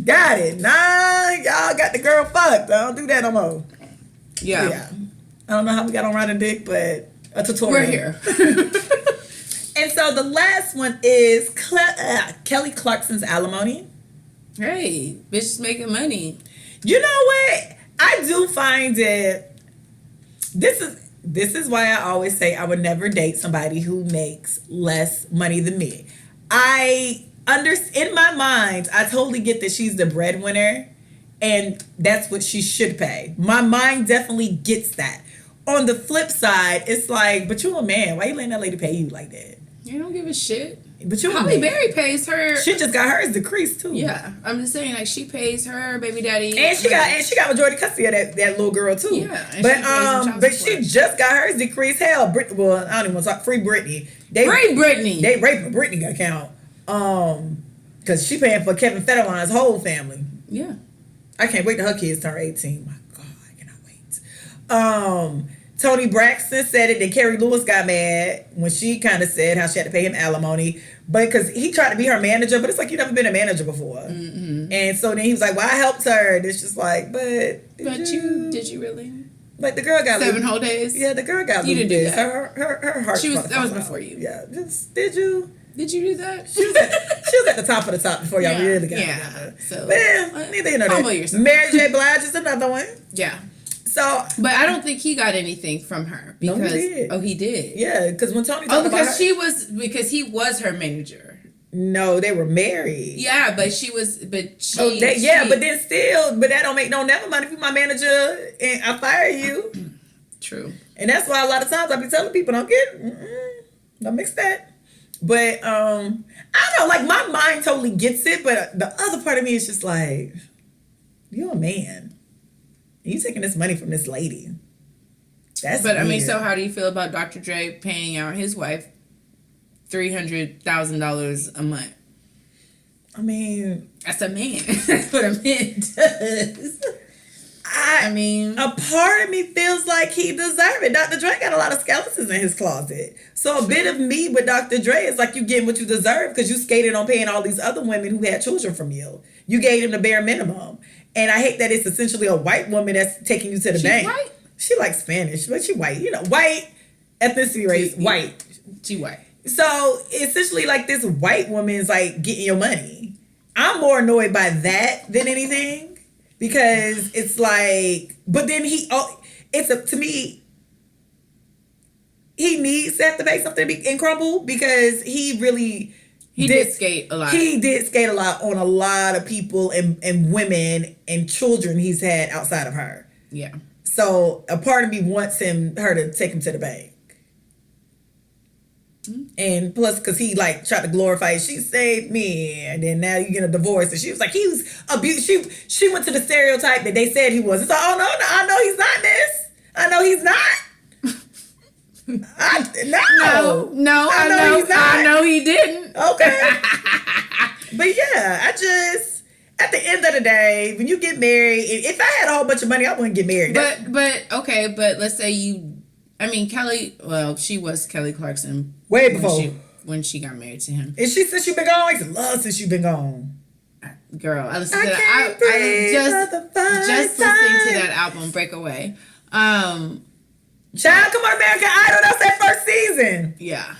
Got it. Nah, y'all got the girl fucked. I don't do that no more. Yeah. I don't know how we got on riding dick, but a tutorial. We're here. And so the last one is Kelly Clarkson's alimony. Hey, bitch making money. You know what? I do find that this is why I always say I would never date somebody who makes less money than me. I in my mind, I totally get that she's the breadwinner, and that's what she should pay. My mind definitely gets that. On the flip side, it's like, but you're a man. Why you letting that lady pay you like that? You don't give a shit. But you Holly Berry pays her. She just got hers decreased too. Yeah, I'm just saying, like, she pays her baby daddy, and she got majority custody of that little girl too. Yeah, and but she just got hers decreased. Hell, I don't even want to talk. Free Britney. Free Britney. They raping Britney account. Because she paying for Kevin Federline's whole family. Yeah, I can't wait till her kids turn 18. My God, I cannot wait. Tony Braxton said it, then Carrie Lewis got mad when she kind of said how she had to pay him alimony, but because he tried to be her manager, but it's like, you never been a manager before. Mm-hmm. And so then he was like, well, I helped her. And it's just like, did you really? Like, the girl got 7 whole days. Yeah, the girl got you didn't do that. Her heart. That was before you. Yeah, did you? Did you do that? She was at the top of the top before y'all really got together. So, well, neither you know humble that. yourself. Mary J. Blige is another one. Yeah. So, but I don't think he got anything from her because no, he did. Oh, he did. Yeah, because when Tony talked about her, because he was her manager. No, they were married. Yeah, but she was, but she. Oh, but then still, but that don't make no never mind if you my manager and I fire you. True. And that's why a lot of times I be telling people don't mix that. But I don't know, like my mind totally gets it, but the other part of me is just like, you're a man. You taking this money from this lady. That's but weird. I mean, so how do you feel about Dr. Dre paying out his wife $300,000 a month? I mean, that's a man. That's what a man does. I mean, a part of me feels like he deserved it. Dr. Dre got a lot of skeletons in his closet. So a bit of me with Dr. Dre is like you getting what you deserve because you skated on paying all these other women who had children from you. You gave them the bare minimum. And I hate that it's essentially a white woman that's taking you to the bank. White? She likes Spanish, but she white. You know, white, ethnicity race, white. She white. So essentially like this white woman is like getting your money. I'm more annoyed by that than anything because it's like, but then to me, he needs to have to pay something and crumble because he really... He did skate a lot. He did skate a lot on a lot of people and women and children he's had outside of her. Yeah. So a part of me wants her to take him to the bank. Mm-hmm. And plus, because he like tried to glorify, she saved me, and then now you get a divorce, and she was like, he was abused. She went to the stereotype that they said he was. It's like, oh no, I know he's not this. I know he's not. I know he didn't. Okay. But yeah, at the end of the day, when you get married, if I had a whole bunch of money, I wouldn't get married. But let's say Kelly, well, she was Kelly Clarkson way before when she got married to him. Is she since you've been gone? I love since you've been gone. Girl, I listened to that. I just listened to that album, Breakaway. Child, come on, American Idol. That's that first season. Yeah.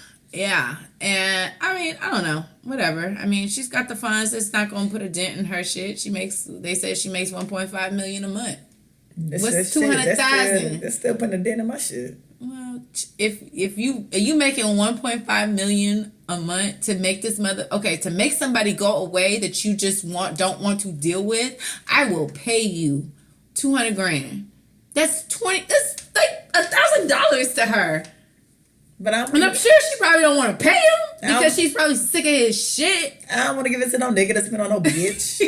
And I mean, I don't know. Whatever. I mean, she's got the funds. It's not going to put a dent in her shit. They said she makes $1.5 million a month. What's 200,000? That's still putting a dent in my shit. Well, if you making 1.5 million a month to make to make somebody go away that you just don't want to deal with, I will pay you $200,000. That's like $1,000 to her. But I'm sure she probably don't want to pay him because she's probably sick of his shit. I don't want to give it to no nigga that's been on no bitch.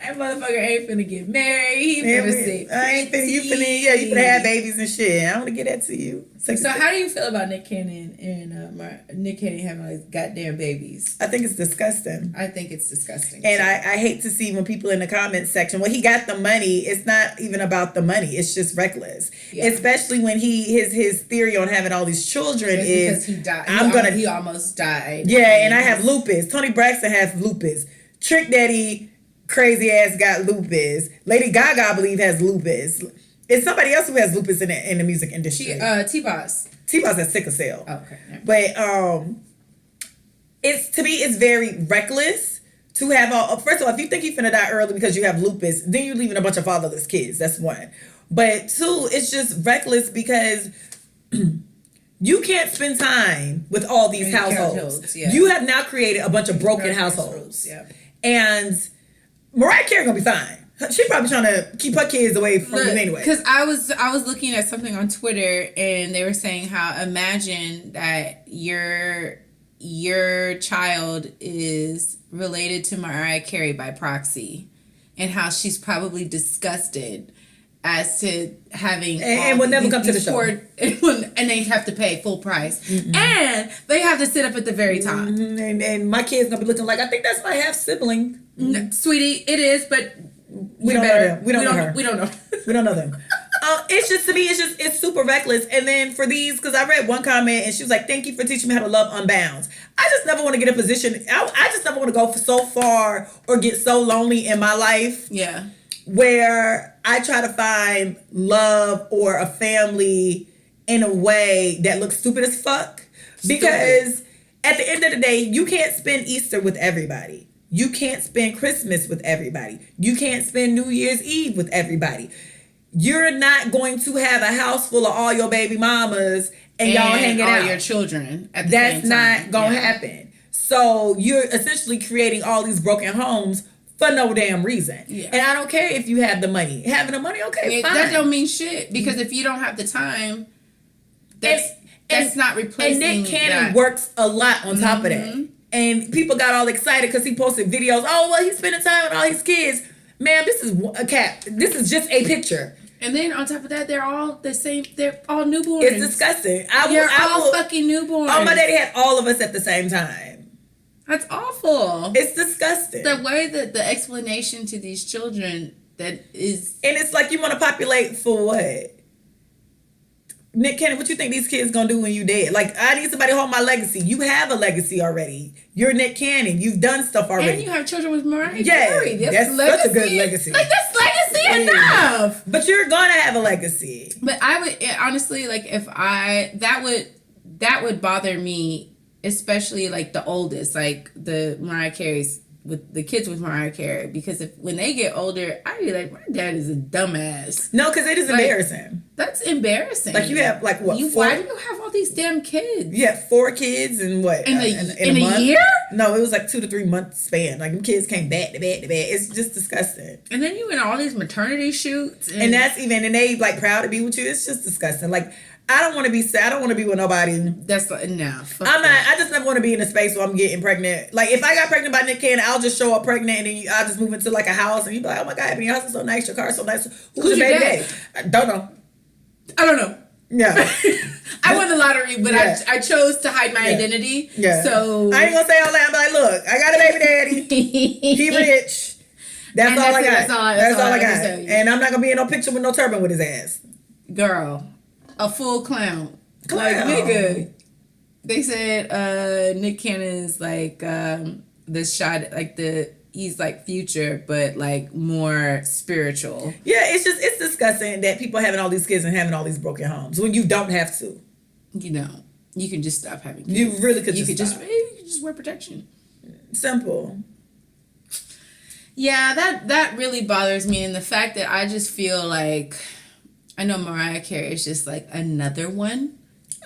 That motherfucker ain't finna get married. He finna say, I ain't finna, you finna have babies and shit. I don't want to get that to you. So how do you feel about Nick Cannon and Nick Cannon having like goddamn babies? I think it's disgusting. I think it's disgusting. And I hate to see when people in the comments section, when he got the money, it's not even about the money. It's just reckless. Yeah. Especially when his theory on having all these children is because he died. He almost died. Yeah, and I have lupus. Tony Braxton has lupus. Trick Daddy crazy ass got lupus. Lady Gaga, I believe, has lupus. It's somebody else who has lupus in the music industry. T-Boz. T-Boz has sickle cell. Oh, okay. But to me, it's very reckless to have first of all, if you think you're finna die early because you have lupus, then you're leaving a bunch of fatherless kids. That's one. But two, it's just reckless because You can't spend time with all these households. Yeah. You have now created a bunch of broken households. Yeah. And Mariah Carey gonna be fine. She probably trying to keep her kids away from you anyway. Because I was looking at something on Twitter and they were saying how imagine that your child is related to Mariah Carey by proxy, and how she's probably disgusted as to having and will never come to the show, and they have to pay full price, and they have to sit up at the very top. And my kid's gonna be looking like, I think that's my half sibling. No, sweetie, it is, but we don't know them. We don't know her. We don't know. We don't know them. It's just, to me, it's super reckless. And then for these, because I read one comment and she was like, thank you for teaching me how to love Unbound. I just never want to get a position. I just never want to go so far or get so lonely in my life. Yeah. Where I try to find love or a family in a way that looks stupid as fuck. Because at the end of the day, you can't spend Easter with everybody. You can't spend Christmas with everybody. You can't spend New Year's Eve with everybody. You're not going to have a house full of all your baby mamas and y'all hanging all out. Your children at the That's same time. not going to happen. So you're essentially creating all these broken homes for no damn reason. Yeah. And I don't care if you have the money. Having the money, okay, fine. That don't mean shit, because if you don't have the time, that's not replacing. And Nick Cannon works a lot on top of that. And people got all excited because he posted videos. Oh, well, he's spending time with all his kids. Man, this is a cap. This is just a picture. And then on top of that, they're all the same. They're all newborns. It's disgusting. They're all fucking newborns. Oh, my daddy had all of us at the same time. That's awful. It's disgusting. The way that the explanation to these children that is... And it's like, you want to populate for what? Nick Cannon, what you think these kids gonna do when you dead? Like, I need somebody to hold my legacy. You have a legacy already. You're Nick Cannon. You've done stuff already. And you have children with Mariah Carey. That's such a good legacy. Like, that's legacy enough. But you're gonna have a legacy. But I would, honestly, like, if that would bother me, especially, like, the oldest, like, the Mariah Carey's, with the kids with Mariah Carey, because when they get older, I'd be like, my dad is a dumbass. No, because it is embarrassing. That's embarrassing. Like, you have, like, what, 4? Why do you have all these damn kids? You have 4 kids in what? In a month? year? No, it was like 2 to 3 month span. Like, them kids came back to back to back. It's just disgusting. And then you in all these maternity shoots. And that's even, and they, like, proud to be with you. It's just disgusting. Like, I don't want to be sad. I don't want to be with nobody. That's like, no. I just never want to be in a space where I'm getting pregnant. Like, if I got pregnant by Nick Cannon, I'll just show up pregnant and then I'll just move into like a house and you be like, oh my God, your house is so nice, your car is so nice. Who's your baby daddy? I don't know. Yeah. I won the lottery, but I chose to hide my identity. Yeah. So I ain't gonna say all that. I'm like, look, I got a baby daddy. He rich. That's all I got. That's all I got. And I'm not gonna be in no picture with no turban with his ass. Girl. A full clown. Like, nigga. They said Nick Cannon's like the shot, like he's like Future, but like more spiritual. Yeah, it's disgusting that people having all these kids and having all these broken homes when you don't have to. You know, you can just stop having kids. You really could. You could just wear protection. Simple. Yeah, that really bothers me, and the fact that I just feel like, I know Mariah Carey is just like another one.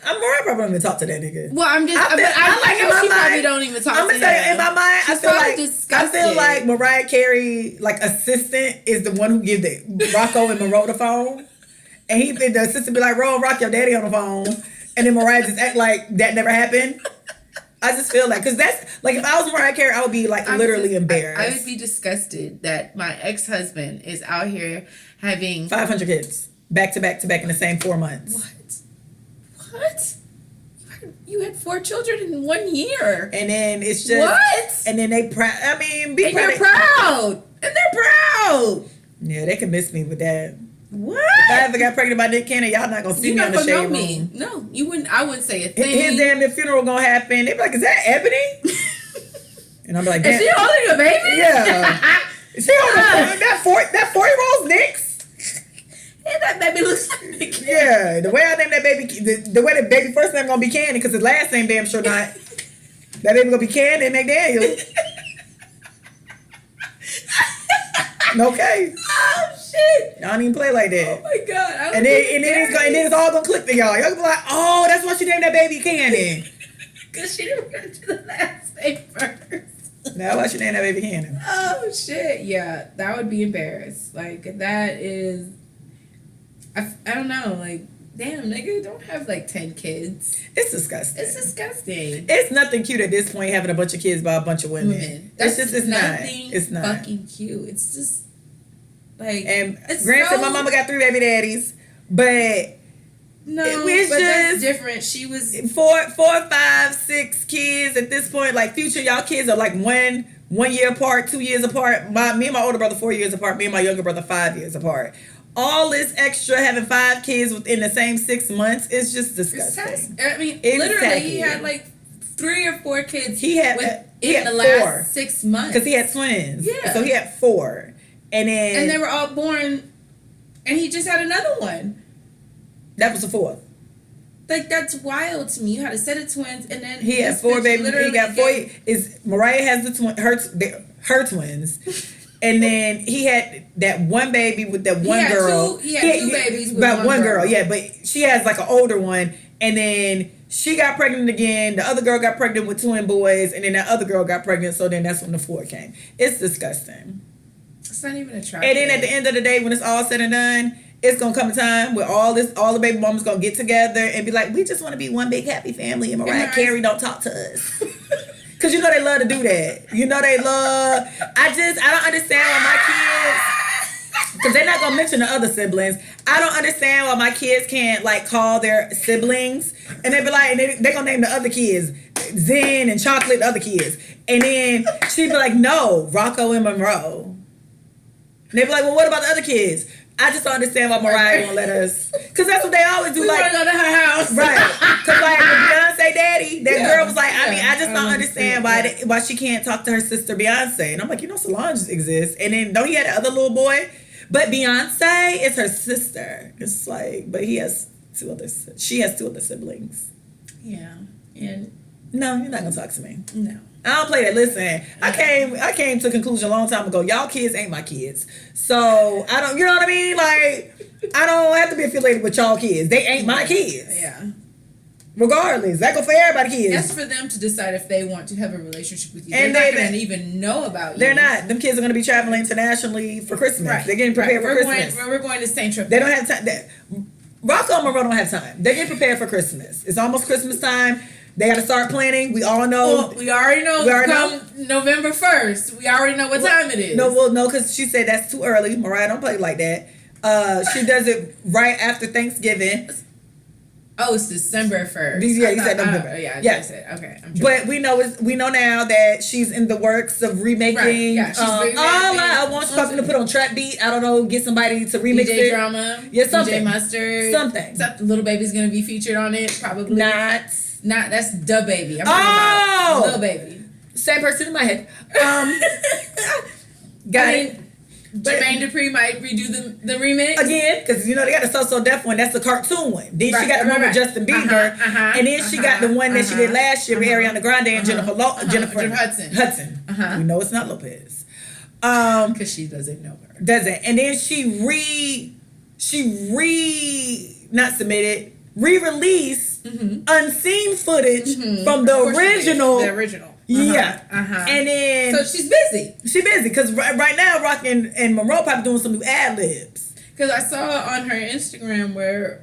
Mariah probably don't even talk to that nigga. Well, I'm just, I know she probably don't even talk to him. I'm gonna tell you, in my mind, I feel like Mariah Carey, like, assistant is the one who give the Rocco and Monroe the phone, and the assistant be like, rock your daddy on the phone, and then Mariah just act like that never happened. I just feel like, because that's, like, if I was Mariah Carey, I would be, like, literally embarrassed. I would be disgusted that my ex-husband is out here having 500 kids, back to back to back in the same 4 months. What? You had 4 children in 1 year. And then it's just... What? And then they proud. I mean, be proud. You're proud. And they're proud. Yeah, they can miss me with that. What? If I ever got pregnant by Nick Cannon, y'all not going to see me on the shade room. No, you wouldn't. I wouldn't say a thing. His damn funeral going to happen. They'd be like, is that Ebony? And I'm like, is she holding a baby? Yeah. Is she holding that 4-year-old's Nick's? And that baby looks like Nick. Yeah, the way I named that baby, the way the baby first name gonna be Cannon, because his last name damn sure not. That baby gonna be Cannon McDaniel. Okay. Oh shit. Y'all don't even play like Oh that. my god. I And then it's all gonna click to y'all. Y'all gonna be like, oh, that's why she named that baby Cannon. Because she didn't get to the last name first. That's why she named that baby Cannon. Oh shit. Yeah, that would be embarrassed. Like that is I don't know, like damn nigga, don't have like 10 kids. It's disgusting. It's disgusting. It's nothing cute at this point having a bunch of kids by a bunch of women. That's It's nothing not. It's not. fucking cute. It's just like And it's granted, so- my mama got 3 baby daddies, but no, it's but that's just- different. She was 4, 5, 6 kids at this point. Like future, y'all kids are like 1 year apart, 2 years apart. Me and my older brother 4 years apart. Me and my younger brother 5 years apart. All this extra having 5 kids within the same 6 months is just disgusting. I mean, It's literally, tacky. he had like 3 or 4 kids. He had in the 4. last 6 months Because he had twins. Yeah. So he had 4. And then and they were all born, and he just had another one. that was the 4th. Like that's wild to me. You had a set of twins, and then He had this 4 bitch babies. He literally got 4. gave- Mariah has her twins. And then he had that one baby with that one had girl. he had 2 babies with about one girl. girl. Yeah, but she has like an older one. And then she got pregnant again. The other girl got pregnant with twin boys. And then that other girl got pregnant. So then that's when the 4 came. It's disgusting. It's not even attractive. And then at the end of the day, when it's all said and done, it's gonna come a time where all the baby mamas gonna get together and be like, we just want to be one big happy family, and Mariah Carey don't talk to us. Cause you know they love to do that. You know they love. I don't understand why my kids. Cause they're not gonna mention the other siblings. I don't understand why my kids can't like call their siblings, and they be like, and they gonna name the other kids Zen and Chocolate, the other kids, and then she'd be like, no, Rocco and Monroe. And they be like, well, what about the other kids? I just don't understand why Mariah won't let us. Because that's what they always do. we like, want to go to her house, right. Because like with Beyonce daddy, that Yeah. girl was like, I mean, Yeah. I just don't understand why she can't talk to her sister Beyonce. And I'm like, Solange exists. And then don't he have the other little boy? But Beyonce is her sister. It's like, but she has 2 other siblings. Yeah, and No, you're not gonna talk to me. no. I don't play that. Listen, I came to a conclusion a long time ago. Y'all kids ain't my kids. So I don't, you know what I mean? Like, I don't have to be affiliated with y'all kids. They ain't my kids. Yeah. Regardless, that go for everybody's kids. That's for them to decide if they want to have a relationship with you. And They're they- not going to even know about you. They're not. Them kids are going to be traveling internationally for Christmas. Right. They're getting prepared for we're Christmas. We're going to St. Trip. They don't have time. Rocco and Monroe don't have time. They're getting prepared for Christmas. It's almost Christmas time. They got to start planning. We all know. Well, we already know. We already know? November 1st. We already know what time it is. No, because she said that's too early. Mariah don't play like that. She does it right after Thanksgiving. Oh, it's December 1st. Yeah, you said November. Yeah, Yeah. I said. Okay, I'm tripping. But we know now that she's in the works of remaking. Right, yeah, she's remaking- all I want something to put on Trap Beat. I don't know, get somebody to remix DJ it. Drama. Yeah, something. DJ Mustard. Something. Little Baby's going to be featured on it, probably. Not That's Da Baby. I'm talking about Lil Baby. same person in my head. Got it. Jermaine Dupri might redo the remix. Again, because they got the So Def one. That's the cartoon one. Then she got the one with Justin Bieber, and then she got the one that she did last year with Ariana Grande and Jennifer Hudson. We know it's not Lopez. Because she doesn't know her. Doesn't. And then re-released unseen footage from the original. The original. Yeah. And then So she's busy. she busy because right now Rock and Monroe probably doing some new ad libs. Because I saw on her Instagram where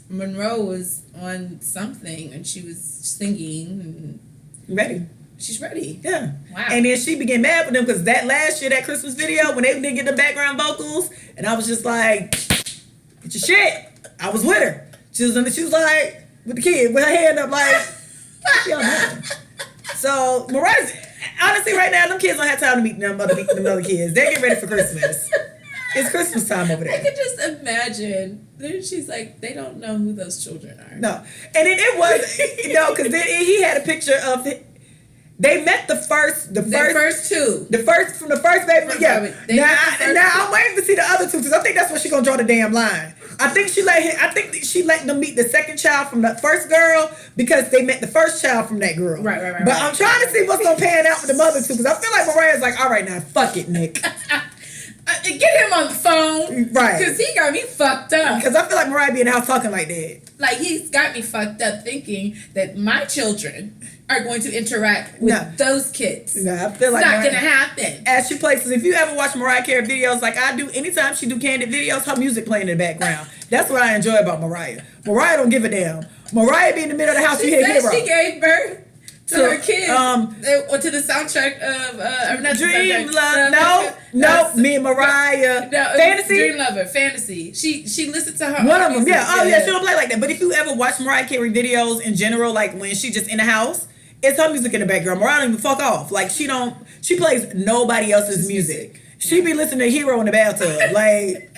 Monroe was on something and she was singing. And Ready. she's ready. Yeah. Wow. And then she began mad with them because that last year, that Christmas video, when they didn't get the background vocals, and I was just like, get your shit. I was with her. She was like, with the kid, with her hand up, like, what y'all doing? So, Mariah's, honestly, right now, them kids don't have time to meet them other kids. They're getting ready for Christmas. It's Christmas time over I there. could just imagine. Then she's like, they don't know who those children are. No. And then it was, because then he had a picture of, they met the first From the first baby. They Now, met the first now I'm waiting to see the other 2 because I think that's where she's gonna draw the damn line. I think she let them meet the second child from the first girl because they met the first child from that girl. Right. But I'm trying to see what's gonna pan out for the other 2 because I feel like Mariah's like, all right now, fuck it, Nick. Get him on the phone. Right. Because he got me fucked up. Because I feel like Mariah be in the house talking like that. Like, he's got me fucked up thinking that my children are going to interact with those kids. No, I feel like it's not going to happen. As she plays, if you ever watch Mariah Carey videos like I do, anytime she do candid videos, her music playing in the background. That's what I enjoy about Mariah. Mariah don't give a damn. Mariah be in the middle of the house, you hear Hero. She gave birth to her kids, or to the soundtrack of Dream Love. No, me and Mariah. Fantasy. Dream Lover, Fantasy. She listened to her. One of them, yeah. Oh yeah, she don't play like that. But if you ever watch Mariah Carey videos in general, like when she just in the house, it's her music in the background. Mariah don't even fuck off. Like she plays nobody else's music. She be listening to Hero in the bathtub, like.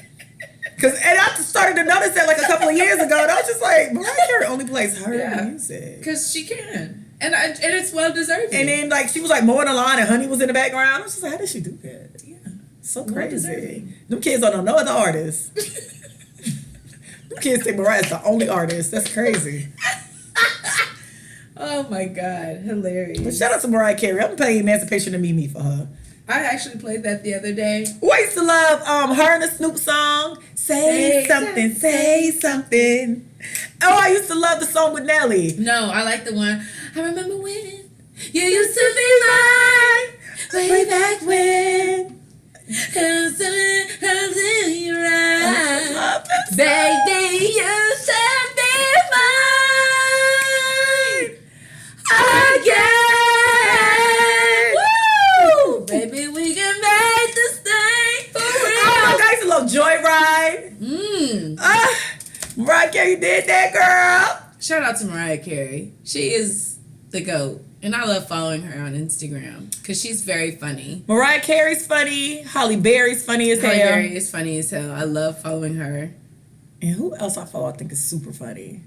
And I started to notice that like a couple of years ago, and I was just like, Mariah Carey only plays her music. Because she can. And it's well deserved. And then like she was like mowing the lawn and Honey was in the background. I was just like, how did she do that? Yeah. So crazy. Them kids don't know no other artists. Them kids think Mariah's the only artist. That's crazy. Oh my God. Hilarious. But shout out to Mariah Carey. I'm playing Emancipation of Mimi for her. I actually played that the other day. I used to love her and the Snoop song. Say something, say something. Oh, I used to love the song with Nelly. No, I like the one. I remember when you used to be mine, way back when. Cause you're right. Baby, you should be mine again. Woo! Baby, we can make this thing for real. Oh my God, I used to love Joyride. Mariah Carey did that, girl. Shout out to Mariah Carey. She is the GOAT. And I love following her on Instagram because she's very funny. Mariah Carey's funny. Halle Berry's funny as hell. Halle Berry is funny as hell. I love following her. And who else I follow I think is super funny?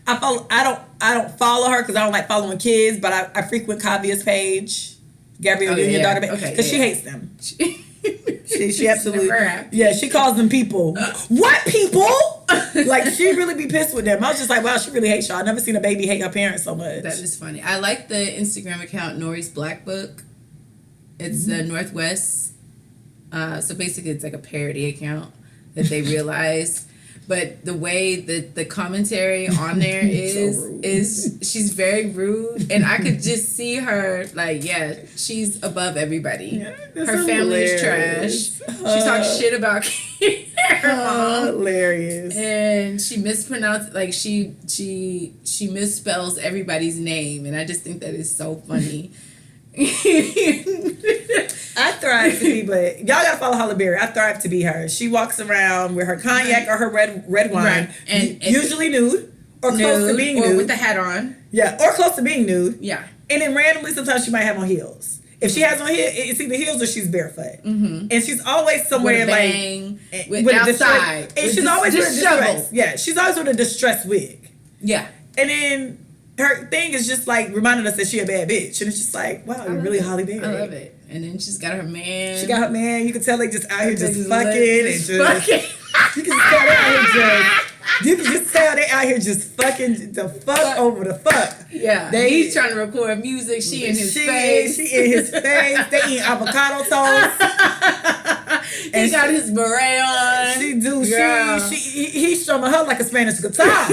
I don't follow her because I don't like following kids, but I frequent Kavia's page. Gabrielle Union daughter, because she hates them. She absolutely, she calls them people. What people? Like she really be pissed with them. I was just like, wow, she really hates y'all. I've never seen a baby hate her parents so much. That is funny. I like the Instagram account Nori's Black Book. It's Northwest. So basically, it's like a parody account that they realized. But the way that the commentary on there is she's very rude, and I could just see her like, she's above everybody. Yeah, her family is trash. She talks shit about her mom. Hilarious. And she mispronounced, like she misspells everybody's name, and I just think that is so funny. I thrive to be, but y'all gotta follow Halle Berry. I thrive to be her. She walks around with her cognac or her red wine, and usually nude or close to being nude, or with the hat on. Yeah, or close to being nude. Yeah, and then randomly sometimes she might have on heels. If she has on heels, it's either heels or she's barefoot, and she's always somewhere with outside. And she's always with a distress. Yeah, she's always with a distressed wig. Yeah, and then her thing is just like reminding us that she a bad bitch, and it's just like, wow, you're really Halle Berry. I love it. And then she's got her man. She got her man. You can tell they just out here just fucking and just. You can tell they out here just. You can just tell they out here just fucking the fuck over the fuck. Yeah. He's trying to record music. She in his face. She in his face. They eat avocado toast. He got his beret on. She do. He's strumming her like a Spanish guitar.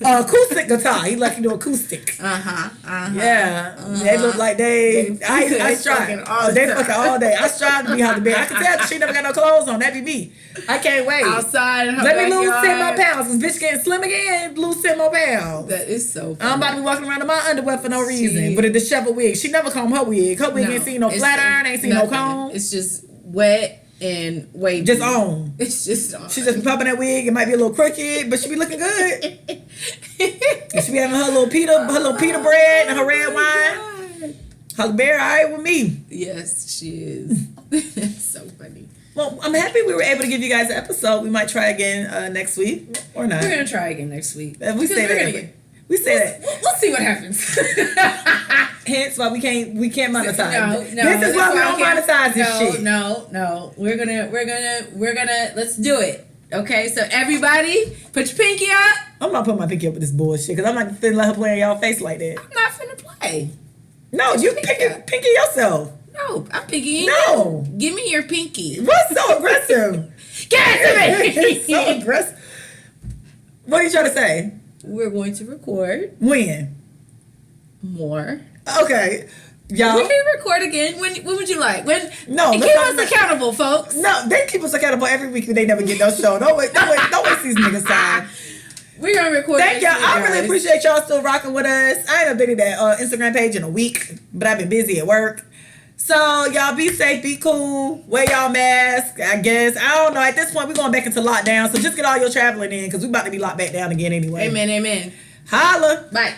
Acoustic guitar. He like to do acoustic. Yeah. They look like they. I strive. They fucking all day. I strive to be Halle Berry. I can tell she never got no clothes on. That'd be me. I can't wait. Outside in her Let me backyard. lose 10 more pounds. Cause bitch getting slim again. Lose 10 more pounds. That is so funny. I'm about to be walking around in my underwear for no reason. With a disheveled wig. She never combed her wig. Her wig ain't seen no flat iron. Ain't seen no comb. It's just wet and wavy. Just on. It's just on. She just be popping that wig. It might be a little crooked, but she be looking good. And she be having her little pita bread and her red wine. Halle Berry, all right with me. Yes, she is. It's so funny. Well, I'm happy we were able to give you guys an episode. We might try again next week or not. We're gonna try again next week. We say that. We say that. We'll see what happens. Hence why we can't monetize. No. This is why we don't monetize this shit. No. We're gonna. Let's do it. Okay, so everybody, put your pinky up. I'm not putting my pinky up with this bullshit because I'm not finna let her play in y'all face like that. I'm not finna play. No, you pinky yourself. No, I'm picking No. you. Give me your pinky. What's so aggressive? Give it to me. So aggressive. What are you trying to say? We're going to record When? more. Okay. Y'all. We can record again. When would you like? When? No, keep let's us not- accountable, folks. No, they keep us accountable every week and they never get no show. Don't waste these niggas' time. We're gonna record. Thank y'all. next week, I really guys. appreciate y'all still rocking with us. I ain't updated that Instagram page in a week, but I've been busy at work. So y'all be safe, be cool, wear y'all mask. I guess I don't know. At this point, we're going back into lockdown. So just get all your traveling in because we about to be locked back down again anyway. Amen. Amen. Holla. Bye.